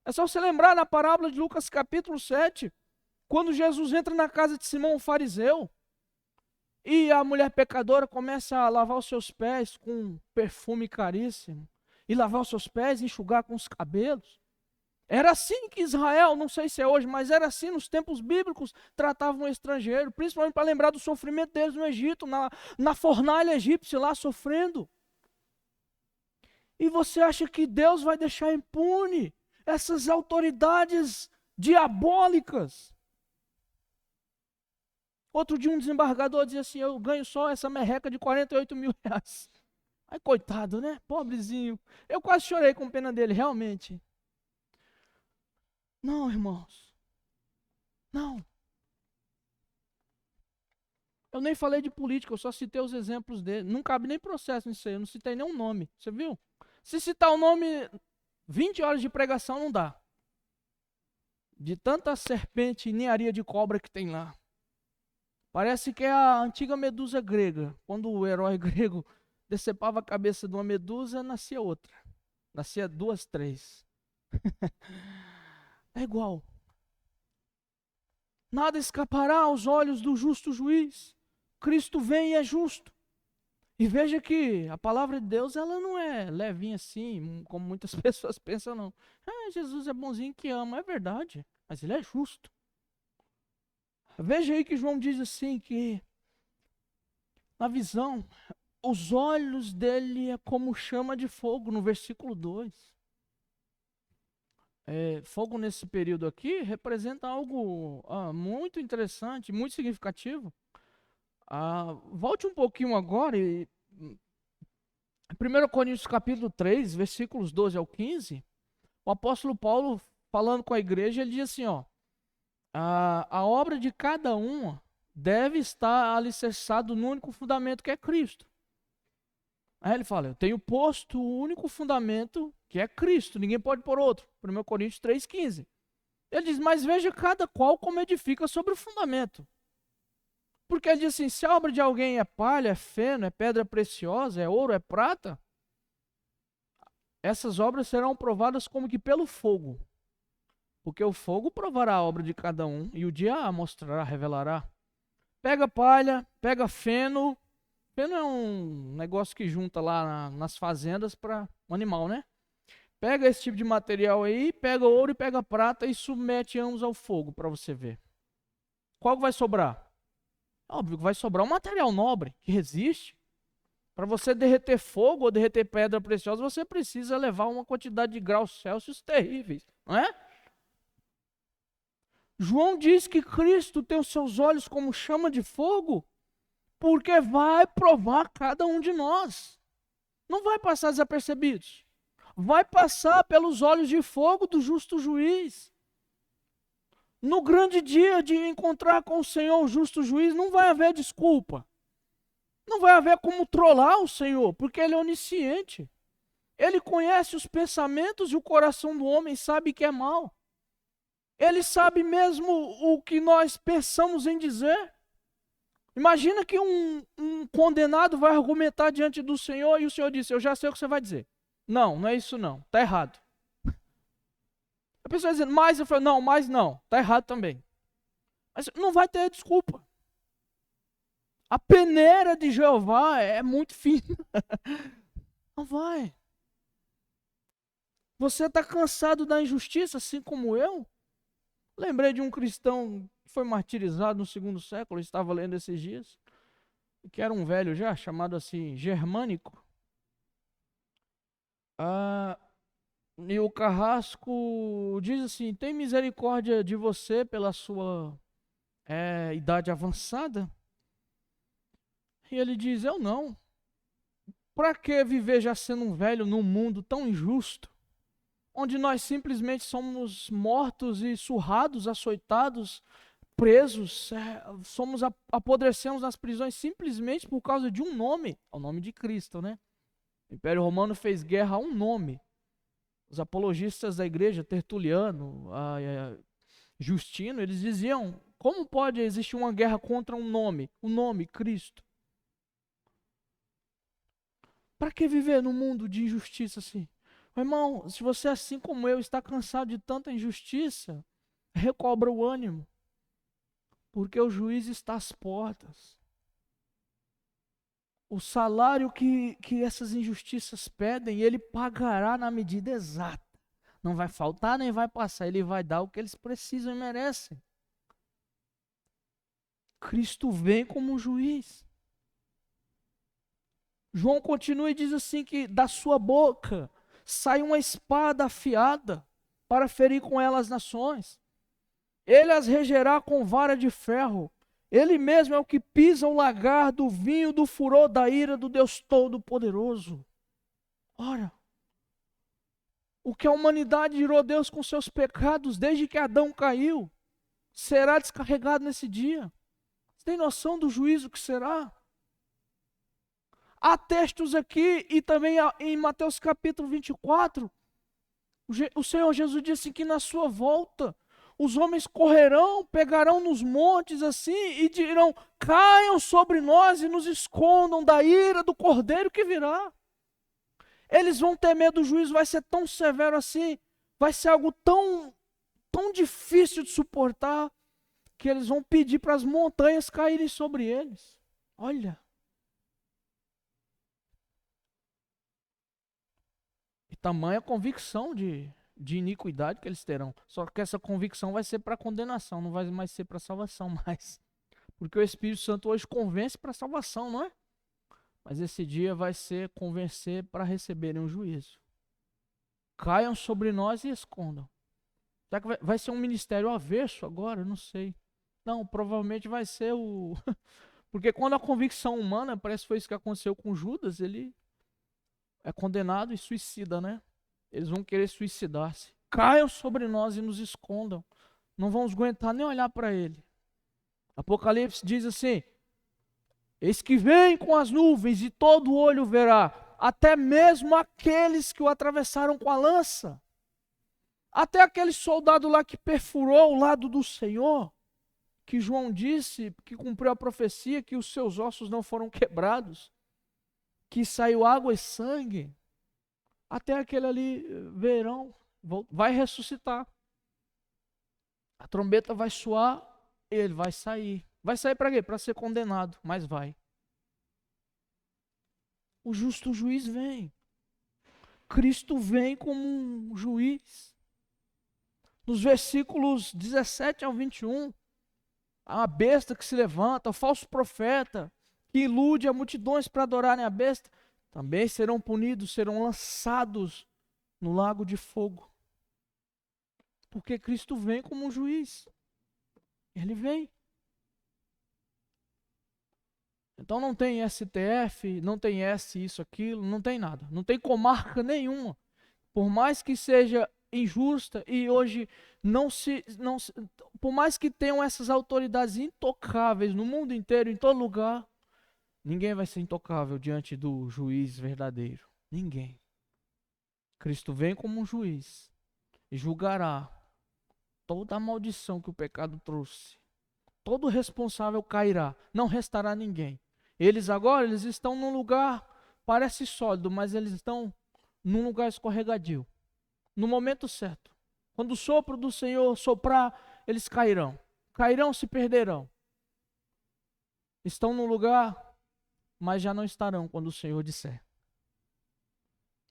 É só você lembrar na parábola de Lucas capítulo 7, quando Jesus entra na casa de Simão o fariseu, e a mulher pecadora começa a lavar os seus pés com um perfume caríssimo, e lavar os seus pés e enxugar com os cabelos. Era assim que Israel, não sei se é hoje, mas era assim nos tempos bíblicos, tratavam o estrangeiro, principalmente para lembrar do sofrimento deles no Egito, na fornalha egípcia lá sofrendo. E você acha que Deus vai deixar impune essas autoridades diabólicas? Outro dia um desembargador dizia assim: eu ganho só essa merreca de 48 mil reais. Ai, coitado, né? Pobrezinho. Eu quase chorei com pena dele, realmente. Não, irmãos. Não. Eu nem falei de política, eu só citei os exemplos dele. Não cabe nem processo nisso aí, eu não citei nenhum nome. Você viu? Se citar o nome, 20 horas de pregação não dá. De tanta serpente e ninharia de cobra que tem lá. Parece que é a antiga medusa grega. Quando o herói grego decepava a cabeça de uma medusa, nascia outra. Nascia 2, 3. É igual. Nada escapará aos olhos do justo juiz. Cristo vem e é justo. E veja que a palavra de Deus, ela não é levinha assim, como muitas pessoas pensam, não. Jesus é bonzinho que ama, é verdade, mas ele é justo. Veja aí que João diz assim, que na visão, os olhos dele é como chama de fogo, no versículo 2. Fogo nesse período aqui representa algo muito interessante, muito significativo. Volte um pouquinho agora e 1 Coríntios capítulo 3, versículos 12 ao 15, o apóstolo Paulo, falando com a igreja, ele diz assim, a obra de cada um deve estar alicerçado no único fundamento que é Cristo. Aí ele fala: eu tenho posto o único fundamento que é Cristo, ninguém pode pôr outro. 1 Coríntios 3,15. Ele diz: mas veja cada qual como edifica sobre o fundamento. Porque ele diz assim: se a obra de alguém é palha, é feno, é pedra preciosa, é ouro, é prata, essas obras serão provadas como que pelo fogo. Porque o fogo provará a obra de cada um, e o dia a mostrará, revelará. Pega palha, pega feno. Feno é um negócio que junta lá nas fazendas para um animal, né? Pega esse tipo de material aí, pega ouro e pega prata e submete ambos ao fogo para você ver. Qual vai sobrar? Óbvio que vai sobrar um material nobre, que resiste. Para você derreter fogo ou derreter pedra preciosa, você precisa levar uma quantidade de graus Celsius terríveis, não é? João diz que Cristo tem os seus olhos como chama de fogo, porque vai provar cada um de nós. Não vai passar desapercebidos. Vai passar pelos olhos de fogo do justo juiz. No grande dia de encontrar com o Senhor, o justo juiz, não vai haver desculpa. Não vai haver como trollar o Senhor, porque Ele é onisciente. Ele conhece os pensamentos e o coração do homem, sabe que é mal. Ele sabe mesmo o que nós pensamos em dizer. Imagina que um condenado vai argumentar diante do Senhor e o Senhor disse: eu já sei o que você vai dizer. Não, não é isso não, está errado. A pessoa dizendo, mas eu falo, não, mas não, está errado também. Mas não vai ter desculpa. A peneira de Jeová é muito fina. Não vai. Você está cansado da injustiça, assim como eu? Lembrei de um cristão que foi martirizado no 2º século, eu estava lendo esses dias, que era um velho já, chamado assim, Germânico. E o carrasco diz assim: tem misericórdia de você pela sua idade avançada? E ele diz: eu não. Para que viver já sendo um velho num mundo tão injusto, onde nós simplesmente somos mortos e surrados, açoitados, presos, apodrecemos nas prisões simplesmente por causa de um nome, o nome de Cristo, né? O Império Romano fez guerra a um nome. Os apologistas da igreja, Tertuliano, Justino, eles diziam: como pode existir uma guerra contra um nome? O nome, Cristo. Para que viver num mundo de injustiça assim? Meu irmão, se você, assim como eu, está cansado de tanta injustiça, recobra o ânimo, porque o juiz está às portas. O salário que essas injustiças pedem, ele pagará na medida exata. Não vai faltar nem vai passar, ele vai dar o que eles precisam e merecem. Cristo vem como um juiz. João continua e diz assim que da sua boca sai uma espada afiada para ferir com ela as nações. Ele as regerá com vara de ferro. Ele mesmo é o que pisa o lagar do vinho do furor da ira do Deus Todo-Poderoso. Ora, o que a humanidade irou Deus com seus pecados desde que Adão caiu, será descarregado nesse dia. Você tem noção do juízo que será? Há textos aqui e também em Mateus capítulo 24, o Senhor Jesus disse que na sua volta, os homens correrão, pegarão nos montes assim e dirão: caiam sobre nós e nos escondam da ira do Cordeiro que virá. Eles vão ter medo do juízo, vai ser tão severo assim, vai ser algo tão difícil de suportar, que eles vão pedir para as montanhas caírem sobre eles. Olha. E tamanha convicção de iniquidade que eles terão. Só que essa convicção vai ser para condenação, não vai mais ser para salvação mais. Porque o Espírito Santo hoje convence para salvação, não é? Mas esse dia vai ser convencer para receberem um juízo. Caiam sobre nós e escondam. Será que vai ser um ministério avesso agora? Eu não sei. Não, provavelmente vai ser o... Porque quando a convicção humana, parece que foi isso que aconteceu com Judas, ele é condenado e suicida, né? Eles vão querer suicidar-se. Caiam sobre nós e nos escondam. Não vamos aguentar nem olhar para ele. Apocalipse diz assim: eis que vem com as nuvens e todo olho verá, até mesmo aqueles que o atravessaram com a lança. Até aquele soldado lá que perfurou o lado do Senhor, que João disse, que cumpriu a profecia, que os seus ossos não foram quebrados, que saiu água e sangue. Até aquele ali verão, vai ressuscitar. A trombeta vai soar, ele vai sair. Vai sair para quê? Para ser condenado, mas vai. O justo juiz vem. Cristo vem como um juiz. Nos versículos 17 ao 21, a besta que se levanta, o falso profeta, que ilude a multidões para adorarem a besta, também serão punidos, serão lançados no lago de fogo. Porque Cristo vem como um juiz. Ele vem. Então não tem STF, não tem isso, aquilo, não tem nada. Não tem comarca nenhuma. Por mais que seja injusta e hoje por mais que tenham essas autoridades intocáveis no mundo inteiro, em todo lugar, ninguém vai ser intocável diante do juiz verdadeiro. Ninguém. Cristo vem como um juiz e julgará toda a maldição que o pecado trouxe. Todo responsável cairá, não restará ninguém. Eles estão num lugar, parece sólido, mas eles estão num lugar escorregadio. No momento certo. Quando o sopro do Senhor soprar, eles cairão. Cairão, se perderão. Estão no lugar, mas já não estarão quando o Senhor disser.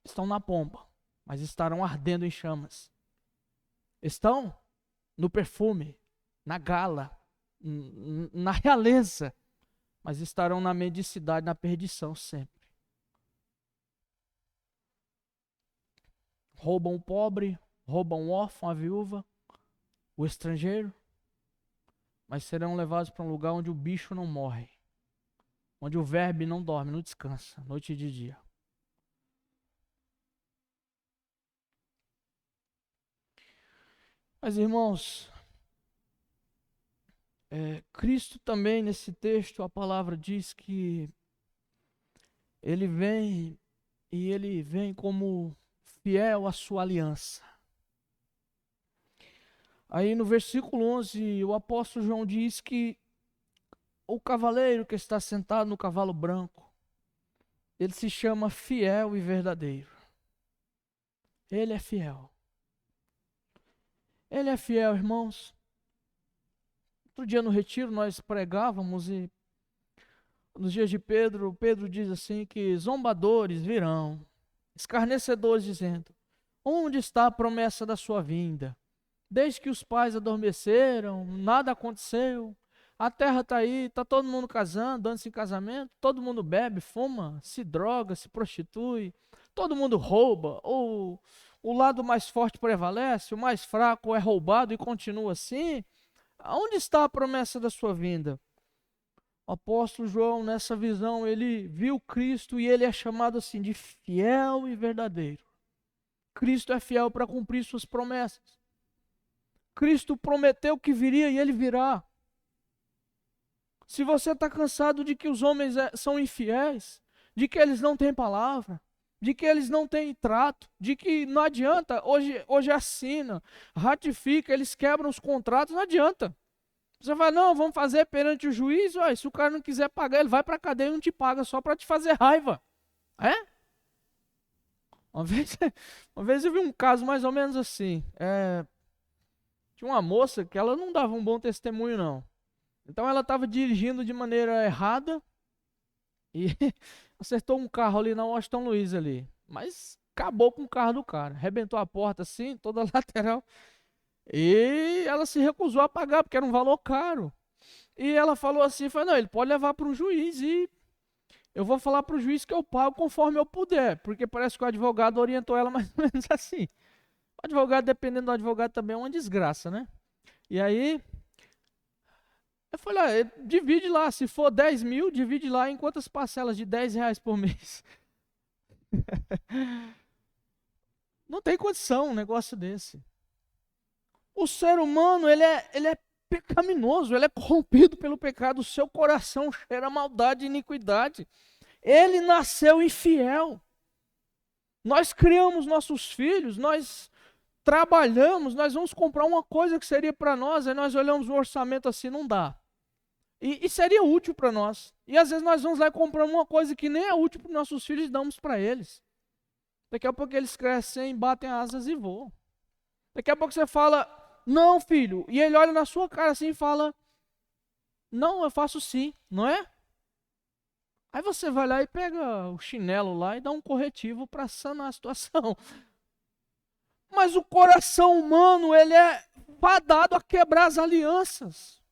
Estão na pompa, mas estarão ardendo em chamas. Estão no perfume, na gala, na realeza, mas estarão na mendicidade, na perdição sempre. roubam o pobre, roubam o órfão, a viúva, o estrangeiro, mas serão levados para um lugar onde o bicho não morre, onde o verme não dorme, não descansa, noite e de dia. Mas, irmãos, Cristo também, nesse texto, a palavra diz que Ele vem, e Ele vem como fiel à sua aliança. Aí no versículo 11, o apóstolo João diz que o cavaleiro que está sentado no cavalo branco, ele se chama fiel e verdadeiro. Ele é fiel. Ele é fiel, irmãos. Outro dia no retiro nós pregávamos e nos dias de Pedro, Pedro diz assim que zombadores virão, escarnecedores dizendo, onde está a promessa da sua vinda? Desde que os pais adormeceram, nada aconteceu, a terra está aí, está todo mundo casando, dando-se em casamento, todo mundo bebe, fuma, se droga, se prostitui, todo mundo rouba, ou o lado mais forte prevalece, o mais fraco é roubado e continua assim. Onde está a promessa da sua vinda? O apóstolo João, nessa visão, ele viu Cristo e ele é chamado assim de fiel e verdadeiro. Cristo é fiel para cumprir suas promessas. Cristo prometeu que viria e ele virá. Se você está cansado de que os homens são infiéis, de que eles não têm palavra, de que eles não têm trato, de que não adianta, hoje assina, ratifica, eles quebram os contratos, não adianta. Você vai, não, vamos fazer perante o juiz, ué, se o cara não quiser pagar, ele vai para a cadeia e não te paga só para te fazer raiva. É? Uma vez eu vi um caso mais ou menos assim, tinha uma moça que ela não dava um bom testemunho não. Então ela estava dirigindo de maneira errada e acertou um carro ali na Washington Luiz ali. Mas acabou com o carro do cara. Arrebentou a porta assim, toda a lateral. E ela se recusou a pagar, porque era um valor caro. E ela falou assim, não, ele pode levar para o juiz e eu vou falar para o juiz que eu pago conforme eu puder. Porque parece que o advogado orientou ela mais ou menos assim. O advogado, dependendo do advogado, também é uma desgraça, né? E aí, eu falei, divide lá, se for 10 mil, divide lá em quantas parcelas de 10 reais por mês. Não tem condição um negócio desse. O ser humano, ele é pecaminoso, ele é corrompido pelo pecado, o seu coração cheira maldade e iniquidade. Ele nasceu infiel. Nós criamos nossos filhos, nós trabalhamos, nós vamos comprar uma coisa que seria para nós, aí nós olhamos o orçamento assim, não dá. E seria útil para nós. E às vezes nós vamos lá e compramos uma coisa que nem é útil para os nossos filhos e damos para eles. Daqui a pouco eles crescem, batem asas e voam. Daqui a pouco você fala, não filho, e ele olha na sua cara assim e fala, não, eu faço sim, não é? Aí você vai lá e pega o chinelo lá e dá um corretivo para sanar a situação. Mas o coração humano, ele é fadado a quebrar as alianças.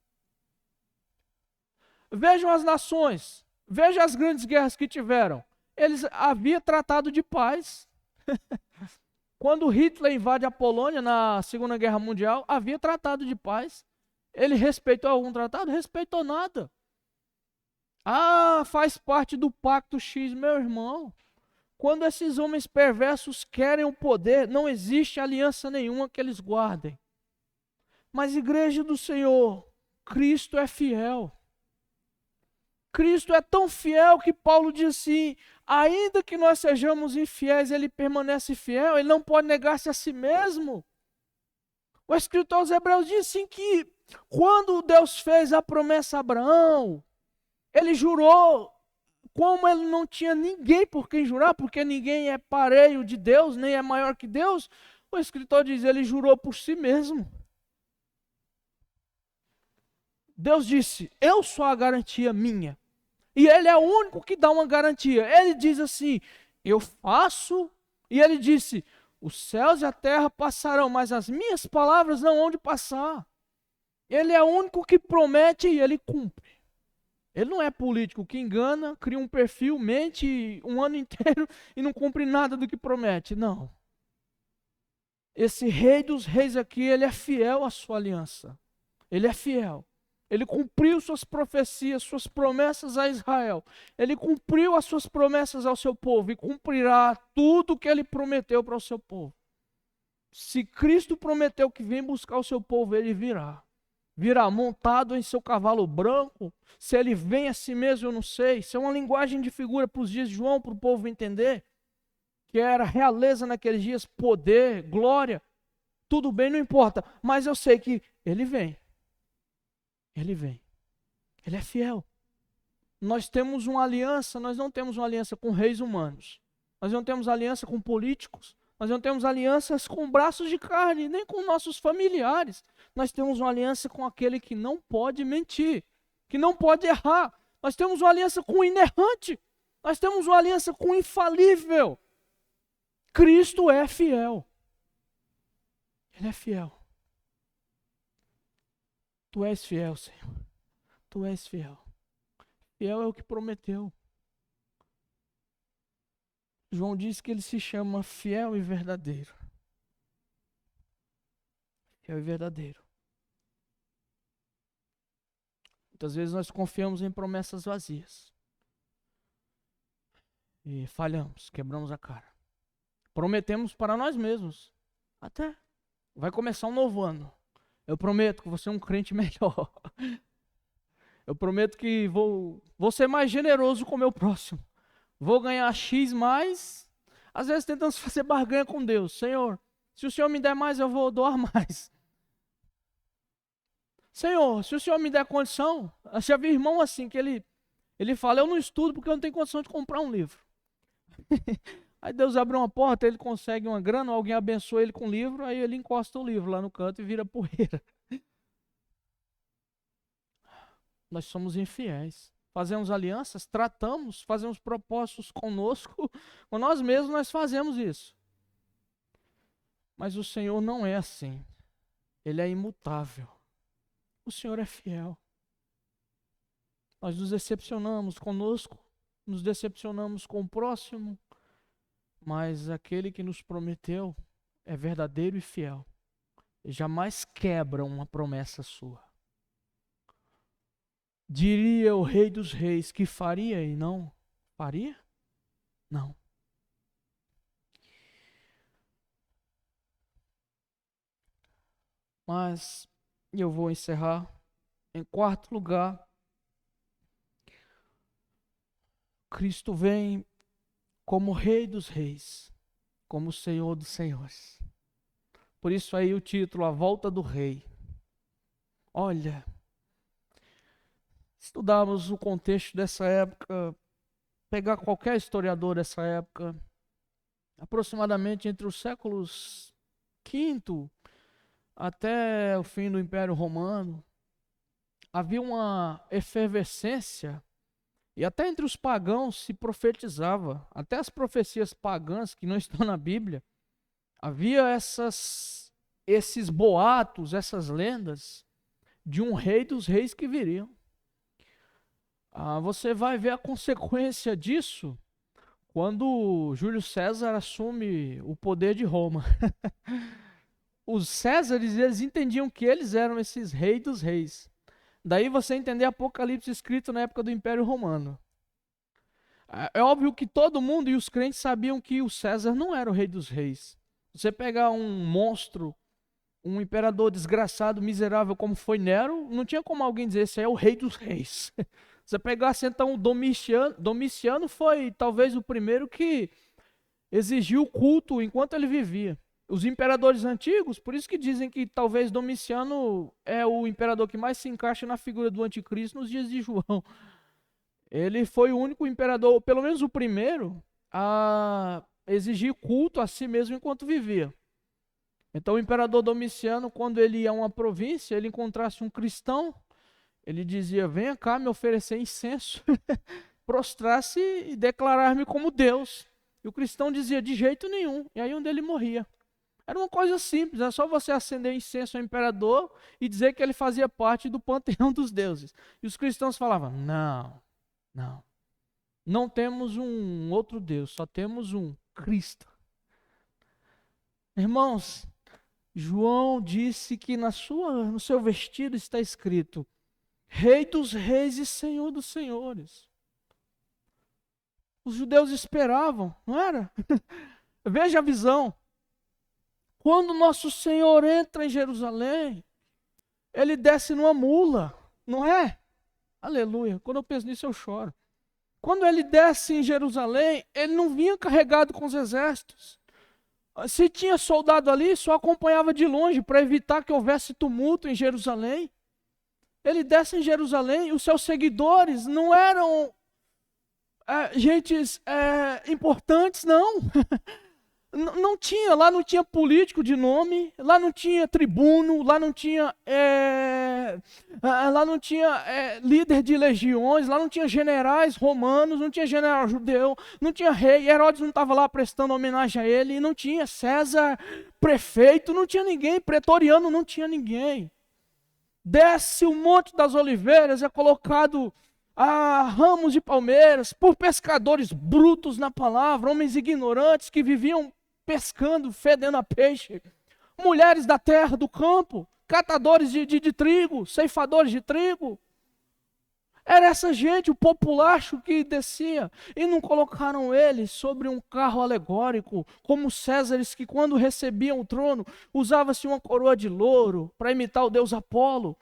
Vejam as nações, vejam as grandes guerras que tiveram. Eles haviam tratado de paz. Quando Hitler invade a Polônia na Segunda Guerra Mundial, havia tratado de paz. Ele respeitou algum tratado? Respeitou nada. Ah, faz parte do pacto X, meu irmão. Quando esses homens perversos querem o poder, não existe aliança nenhuma que eles guardem. Mas igreja do Senhor, Cristo é fiel. Cristo é tão fiel que Paulo diz assim, ainda que nós sejamos infiéis, ele permanece fiel, ele não pode negar-se a si mesmo. O escritor aos Hebreus diz assim que quando Deus fez a promessa a Abraão, ele jurou, como ele não tinha ninguém por quem jurar, porque ninguém é pareio de Deus, nem é maior que Deus, o escritor diz, ele jurou por si mesmo. Deus disse, eu sou a garantia minha. E ele é o único que dá uma garantia. Ele diz assim, eu faço, e ele disse, os céus e a terra passarão, mas as minhas palavras não hão de passar. Ele é o único que promete e ele cumpre. Ele não é político que engana, cria um perfil, mente um ano inteiro e não cumpre nada do que promete. Não. Esse Rei dos Reis aqui, ele é fiel à sua aliança. Ele é fiel. Ele cumpriu suas profecias, suas promessas a Israel. Ele cumpriu as suas promessas ao seu povo e cumprirá tudo que ele prometeu para o seu povo. Se Cristo prometeu que vem buscar o seu povo, ele virá. Virá montado em seu cavalo branco. Se ele vem a si mesmo, eu não sei. Isso é uma linguagem de figura para os dias de João, para o povo entender. Que era realeza naqueles dias, poder, glória. Tudo bem, não importa. Mas eu sei que ele vem. Ele vem. Ele é fiel. Nós temos uma aliança, nós não temos uma aliança com reis humanos. Nós não temos aliança com políticos. Nós não temos alianças com braços de carne, nem com nossos familiares. Nós temos uma aliança com aquele que não pode mentir, que não pode errar. Nós temos uma aliança com o inerrante. Nós temos uma aliança com o infalível. Cristo é fiel. Ele é fiel. Tu és fiel, Senhor. Tu és fiel. Fiel é o que prometeu. João diz que ele se chama fiel e verdadeiro. Fiel e verdadeiro. Muitas vezes nós confiamos em promessas vazias. E falhamos, quebramos a cara. Prometemos para nós mesmos. Até vai começar um novo ano. Eu prometo que vou ser um crente melhor. Eu prometo que vou ser mais generoso com o meu próximo. Vou ganhar X mais. Às vezes tentamos fazer barganha com Deus. Senhor, se o Senhor me der mais, eu vou doar mais. Senhor, se o Senhor me der condição. Eu já vi irmão assim, que ele fala, eu não estudo porque eu não tenho condição de comprar um livro. Aí Deus abre uma porta, ele consegue uma grana, alguém abençoa ele com o livro, aí ele encosta o livro lá no canto e vira poeira. Nós somos infiéis. Fazemos alianças, tratamos, fazemos propósitos conosco, com nós mesmos nós fazemos isso. Mas o Senhor não é assim. Ele é imutável. O Senhor é fiel. Nós nos decepcionamos conosco, nos decepcionamos com o próximo, mas aquele que nos prometeu é verdadeiro e fiel. Ele jamais quebra uma promessa sua. Diria o Rei dos Reis que faria e não faria? Não. Mas eu vou encerrar. Em quarto lugar, Cristo vem como Rei dos Reis, como Senhor dos Senhores. Por isso aí o título, A Volta do Rei. Olha, estudarmos o contexto dessa época, pegar qualquer historiador dessa época, aproximadamente entre os séculos V até o fim do Império Romano, havia uma efervescência, e até entre os pagãos se profetizava, até as profecias pagãs que não estão na Bíblia, havia esses boatos, essas lendas de um rei dos reis que viriam. Você vai ver a consequência disso quando Júlio César assume o poder de Roma. Os Césares, eles entendiam que eles eram esses reis dos reis. Daí você entender Apocalipse escrito na época do Império Romano. É óbvio que todo mundo e os crentes sabiam que o César não era o rei dos reis. Você pegar um monstro, um imperador desgraçado, miserável como foi Nero, não tinha como alguém dizer esse é o rei dos reis. Você pegasse então o Domiciano foi talvez o primeiro que exigiu culto enquanto ele vivia. Os imperadores antigos, por isso que dizem que talvez Domiciano é o imperador que mais se encaixa na figura do anticristo nos dias de João. Ele foi o único imperador, pelo menos o primeiro, a exigir culto a si mesmo enquanto vivia. Então o imperador Domiciano, quando ele ia a uma província, ele encontrasse um cristão, ele dizia, venha cá me oferecer incenso, prostrar-se e declarar-me como Deus. E o cristão dizia, de jeito nenhum, e aí onde ele morria. Era uma coisa simples, era só você acender incenso ao imperador e dizer que ele fazia parte do panteão dos deuses. E os cristãos falavam, não temos um outro Deus, só temos um Cristo. Irmãos, João disse que no seu vestido está escrito: Rei dos reis e Senhor dos senhores. Os judeus esperavam, não era? Veja a visão. Quando nosso Senhor entra em Jerusalém, ele desce numa mula, não é? Aleluia. Quando eu penso nisso, eu choro. Quando ele desce em Jerusalém, ele não vinha carregado com os exércitos. Se tinha soldado ali, só acompanhava de longe para evitar que houvesse tumulto em Jerusalém. Ele desce em Jerusalém e os seus seguidores não eram gentes importantes, não. Não tinha, lá não tinha político de nome, lá não tinha tribuno, lá não tinha líder de legiões, lá não tinha generais romanos, não tinha general judeu, não tinha rei, Herodes não estava lá prestando homenagem a ele, não tinha César, prefeito, não tinha ninguém, pretoriano não tinha ninguém. Desce o Monte das Oliveiras, é colocado a ramos de palmeiras, por pescadores brutos na palavra, homens ignorantes que viviam pescando, fedendo a peixe, mulheres da terra, do campo, catadores de trigo, ceifadores de trigo. Era essa gente, o populacho que descia, e não colocaram ele sobre um carro alegórico, como os Césares que quando recebiam o trono, usava-se uma coroa de louro para imitar o deus Apolo.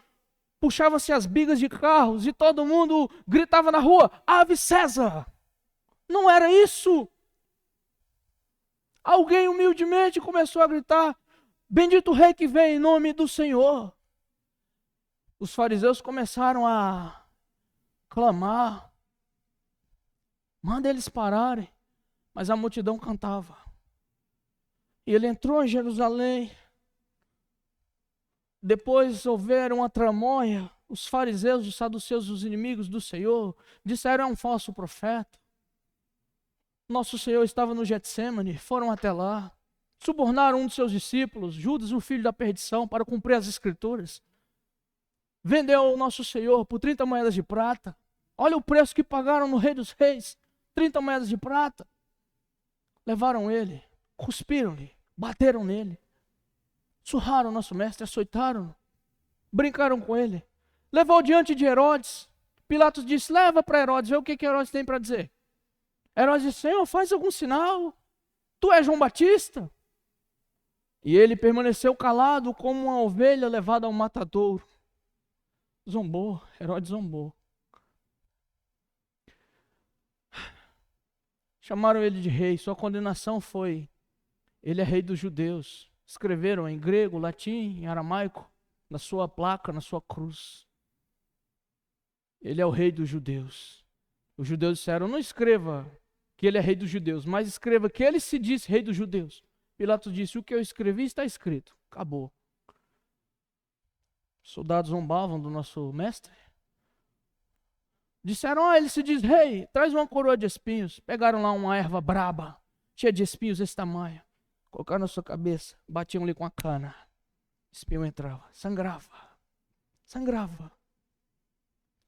Puxava-se as bigas de carros e todo mundo gritava na rua: Ave César! Não era isso. Alguém humildemente começou a gritar: Bendito o rei que vem em nome do Senhor. Os fariseus começaram a clamar: Manda eles pararem. Mas a multidão cantava. E ele entrou em Jerusalém. Depois houveram uma tramóia, os fariseus, os saduceus, os inimigos do Senhor, disseram: é um falso profeta. Nosso Senhor estava no Getsêmani, foram até lá, subornaram um dos seus discípulos, Judas, o filho da perdição, para cumprir as escrituras. Vendeu o nosso Senhor por 30 moedas de prata. Olha o preço que pagaram no Rei dos Reis, 30 moedas de prata. Levaram ele, cuspiram-lhe, bateram nele. Surraram nosso mestre, açoitaram, brincaram com ele. Levou diante de Herodes. Pilatos disse: leva para Herodes, vê o que Herodes tem para dizer. Herodes disse: Senhor, faz algum sinal. Tu és João Batista? E ele permaneceu calado como uma ovelha levada ao matadouro. Zombou, Herodes zombou. Chamaram ele de rei, sua condenação foi: ele é rei dos judeus. Escreveram em grego, latim, em aramaico, na sua placa, na sua cruz. Ele é o rei dos judeus. Os judeus disseram: não escreva que ele é rei dos judeus, mas escreva que ele se diz rei dos judeus. Pilatos disse: o que eu escrevi está escrito. Acabou. Os soldados zombavam do nosso mestre. Disseram: ele se diz rei, traz uma coroa de espinhos. Pegaram lá uma erva braba, cheia de espinhos desse tamanho. Colocaram na sua cabeça, batiam ali com a cana. Espinho entrava, sangrava.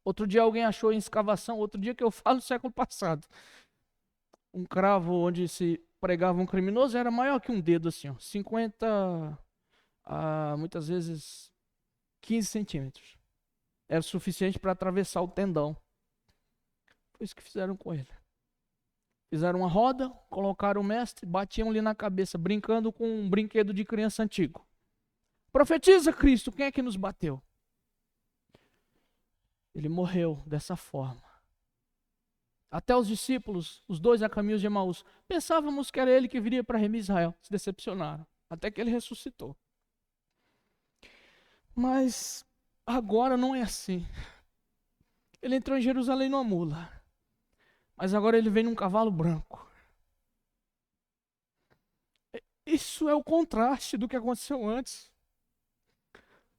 Outro dia alguém achou em escavação, outro dia que eu falo do século passado. Um cravo onde se pregava um criminoso era maior que um dedo assim, ó, 50 a muitas vezes 15 centímetros. Era o suficiente para atravessar o tendão. Foi isso que fizeram com ele. Fizeram uma roda, colocaram o mestre, batiam-lhe na cabeça, brincando com um brinquedo de criança antigo. Profetiza, Cristo, quem é que nos bateu? Ele morreu dessa forma. Até os discípulos, os dois a caminho de Emaús, pensávamos que era ele que viria para remir Israel. Se decepcionaram, até que ele ressuscitou. Mas agora não é assim. Ele entrou em Jerusalém numa mula. Mas agora ele vem num cavalo branco. Isso é o contraste do que aconteceu antes.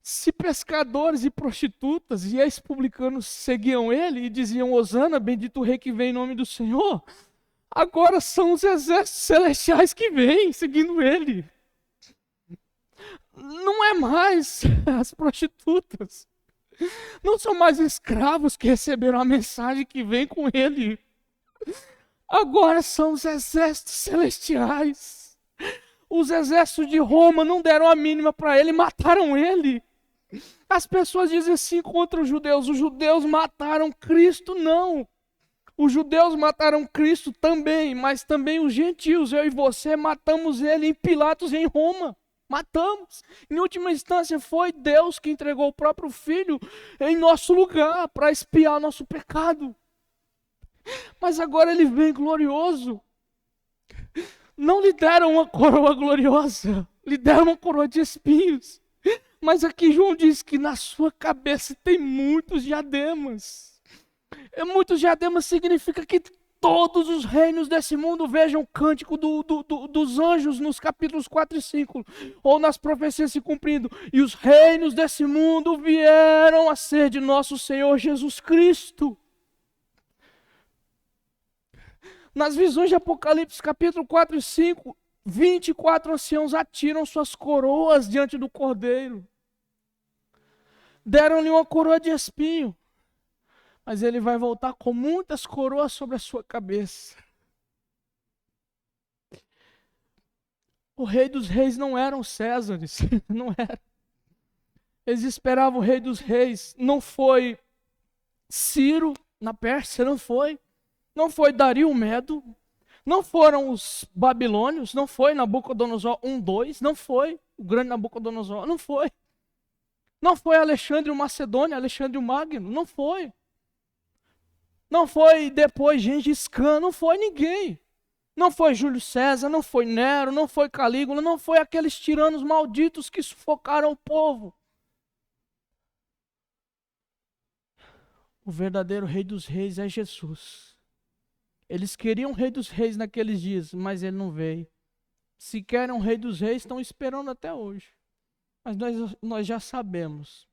Se pescadores e prostitutas e ex-publicanos seguiam ele e diziam: Hosana, bendito o rei que vem em nome do Senhor, agora são os exércitos celestiais que vêm seguindo ele. Não é mais as prostitutas. Não são mais escravos que receberam a mensagem que vem com ele. Agora são os exércitos celestiais. Os exércitos de Roma não deram a mínima para ele, mataram ele. As pessoas dizem assim contra os judeus mataram Cristo, não. Os judeus mataram Cristo também, mas também os gentios, eu e você, matamos ele em Pilatos e em Roma. Matamos. Em última instância, foi Deus que entregou o próprio Filho em nosso lugar para expiar nosso pecado. Mas agora ele vem glorioso. Não lhe deram uma coroa gloriosa, lhe deram uma coroa de espinhos. Mas aqui João diz que na sua cabeça tem muitos diademas. Muitos diademas significa que todos os reinos desse mundo, vejam o cântico dos anjos nos capítulos 4 e 5, ou nas profecias se cumprindo. E os reinos desse mundo vieram a ser de nosso Senhor Jesus Cristo. Nas visões de Apocalipse, capítulo 4 e 5, 24 anciãos atiram suas coroas diante do Cordeiro. Deram-lhe uma coroa de espinho, mas ele vai voltar com muitas coroas sobre a sua cabeça. O rei dos reis não eram os Césares, não era. Eles esperavam o rei dos reis, não foi Ciro na Pérsia, não foi. Não foi Dario o Medo, não foram os babilônios, não foi Nabucodonosor 1, 2, não foi o grande Nabucodonosor, não foi. Não foi Alexandre o Macedônio, Alexandre o Magno, não foi. Não foi depois Gengis Khan, não foi ninguém. Não foi Júlio César, não foi Nero, não foi Calígula, não foi aqueles tiranos malditos que sufocaram o povo. O verdadeiro rei dos reis é Jesus. Eles queriam o rei dos reis naqueles dias, mas ele não veio. Se querem um rei dos reis, estão esperando até hoje. Mas nós já sabemos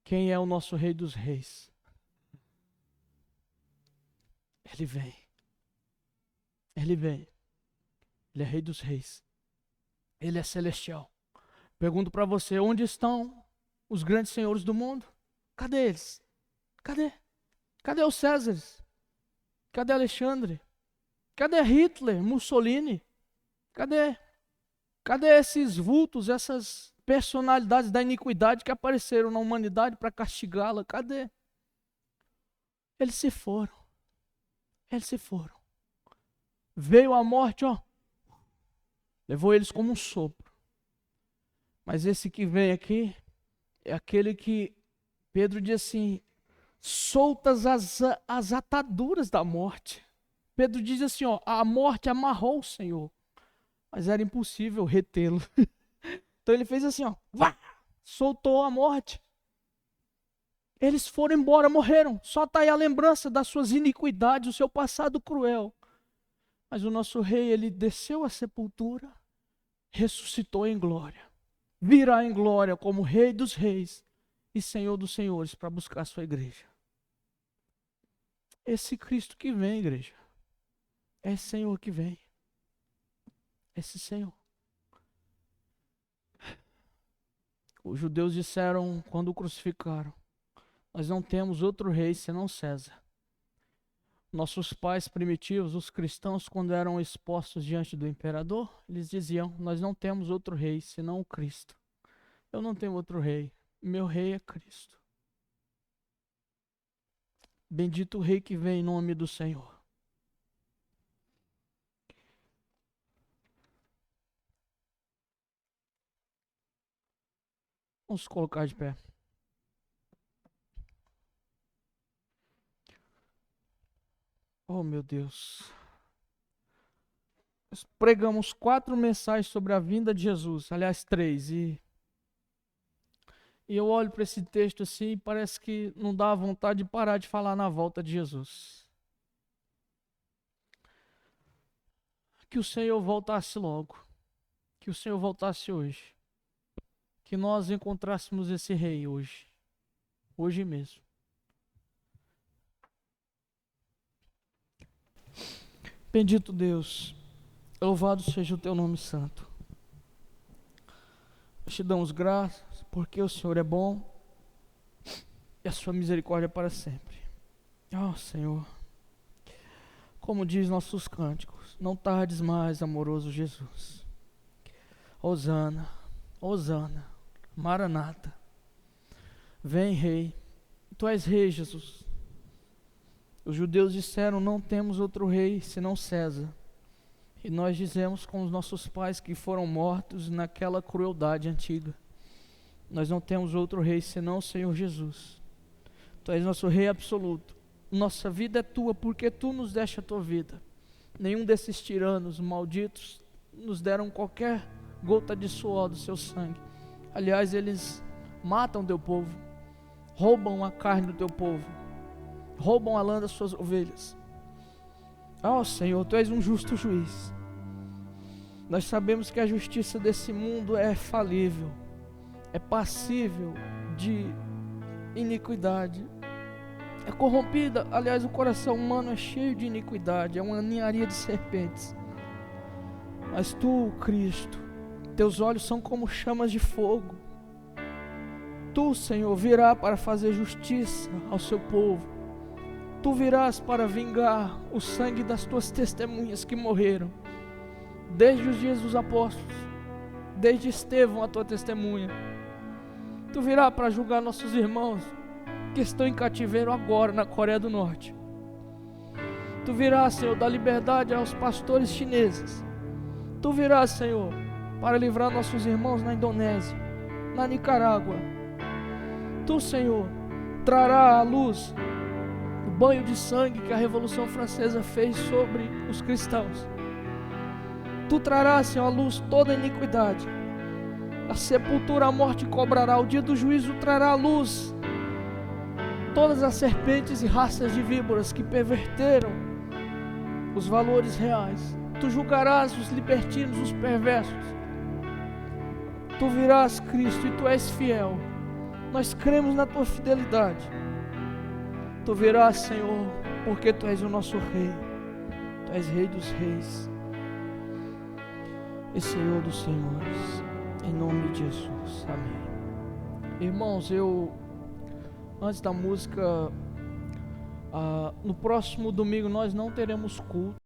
quem é o nosso rei dos reis. Ele vem. Ele vem. Ele é rei dos reis. Ele é celestial. Pergunto para você, onde estão os grandes senhores do mundo? Cadê eles? Cadê? Cadê os Césares? Cadê Alexandre? Cadê Hitler, Mussolini? Cadê? Cadê esses vultos, essas personalidades da iniquidade que apareceram na humanidade para castigá-la? Cadê? Eles se foram. Eles se foram. Veio a morte, ó. Levou eles como um sopro. Mas esse que vem aqui é aquele que Pedro diz assim: soltas as ataduras da morte. Pedro diz assim, ó, a morte amarrou o Senhor, mas era impossível retê-lo. Então ele fez assim, ó, vá, soltou a morte. Eles foram embora, morreram. Só está aí a lembrança das suas iniquidades, do seu passado cruel. Mas o nosso rei, ele desceu à sepultura, ressuscitou em glória. Virá em glória como rei dos reis e Senhor dos senhores para buscar a sua igreja. Esse Cristo que vem, igreja, é esse Senhor que vem. Esse Senhor. Os judeus disseram quando o crucificaram: nós não temos outro rei senão César. Nossos pais primitivos, os cristãos, quando eram expostos diante do imperador, eles diziam: nós não temos outro rei senão o Cristo. Eu não tenho outro rei. Meu rei é Cristo. Bendito o rei que vem em nome do Senhor. Vamos colocar de pé. Oh, meu Deus. Nós pregamos 4 mensagens sobre a vinda de Jesus. Aliás, 3. E eu olho para esse texto assim e parece que não dá vontade de parar de falar na volta de Jesus. Que o Senhor voltasse logo. Que o Senhor voltasse hoje. Que nós encontrássemos esse rei hoje. Hoje mesmo. Bendito Deus. Louvado seja o teu nome santo. Nós te damos graças porque o Senhor é bom e a sua misericórdia é para sempre. Oh, Senhor, como diz nossos cânticos, não tardes mais, amoroso Jesus. Hosana, Hosana, Maranata. Vem, Rei. Tu és Rei, Jesus. Os judeus disseram: não temos outro rei senão César. E nós dizemos com os nossos pais que foram mortos naquela crueldade antiga: nós não temos outro rei senão o Senhor Jesus. Tu és nosso rei absoluto. Nossa vida é tua porque tu nos deste a tua vida. Nenhum desses tiranos malditos nos deram qualquer gota de suor do seu sangue. Aliás, eles matam teu povo, roubam a carne do teu povo, roubam a lã das suas ovelhas. Senhor, tu és um justo juiz. Nós sabemos que a justiça desse mundo é falível, é passível de iniquidade, é corrompida. Aliás, o coração humano é cheio de iniquidade, é uma ninharia de serpentes. Mas tu, Cristo, teus olhos são como chamas de fogo. Tu, Senhor, virá para fazer justiça ao seu povo. Tu virás para vingar o sangue das tuas testemunhas que morreram, desde os dias dos apóstolos, desde Estevão, a tua testemunha. Tu virás para julgar nossos irmãos que estão em cativeiro agora na Coreia do Norte. Tu virás, Senhor, dar liberdade aos pastores chineses. Tu virás, Senhor, para livrar nossos irmãos na Indonésia, na Nicarágua. Tu, Senhor, trará à luz o banho de sangue que a Revolução Francesa fez sobre os cristãos. Tu trarás, Senhor, à luz toda a iniquidade. A sepultura, a morte cobrará. O dia do juízo trará à luz todas as serpentes e raças de víboras que perverteram os valores reais. Tu julgarás os libertinos, os perversos. Tu virás, Cristo, e tu és fiel. Nós cremos na tua fidelidade. Tu virás, Senhor, porque tu és o nosso Rei. Tu és Rei dos reis e Senhor dos senhores. Em nome de Jesus, amém. Irmãos, antes da música, no próximo domingo nós não teremos culto.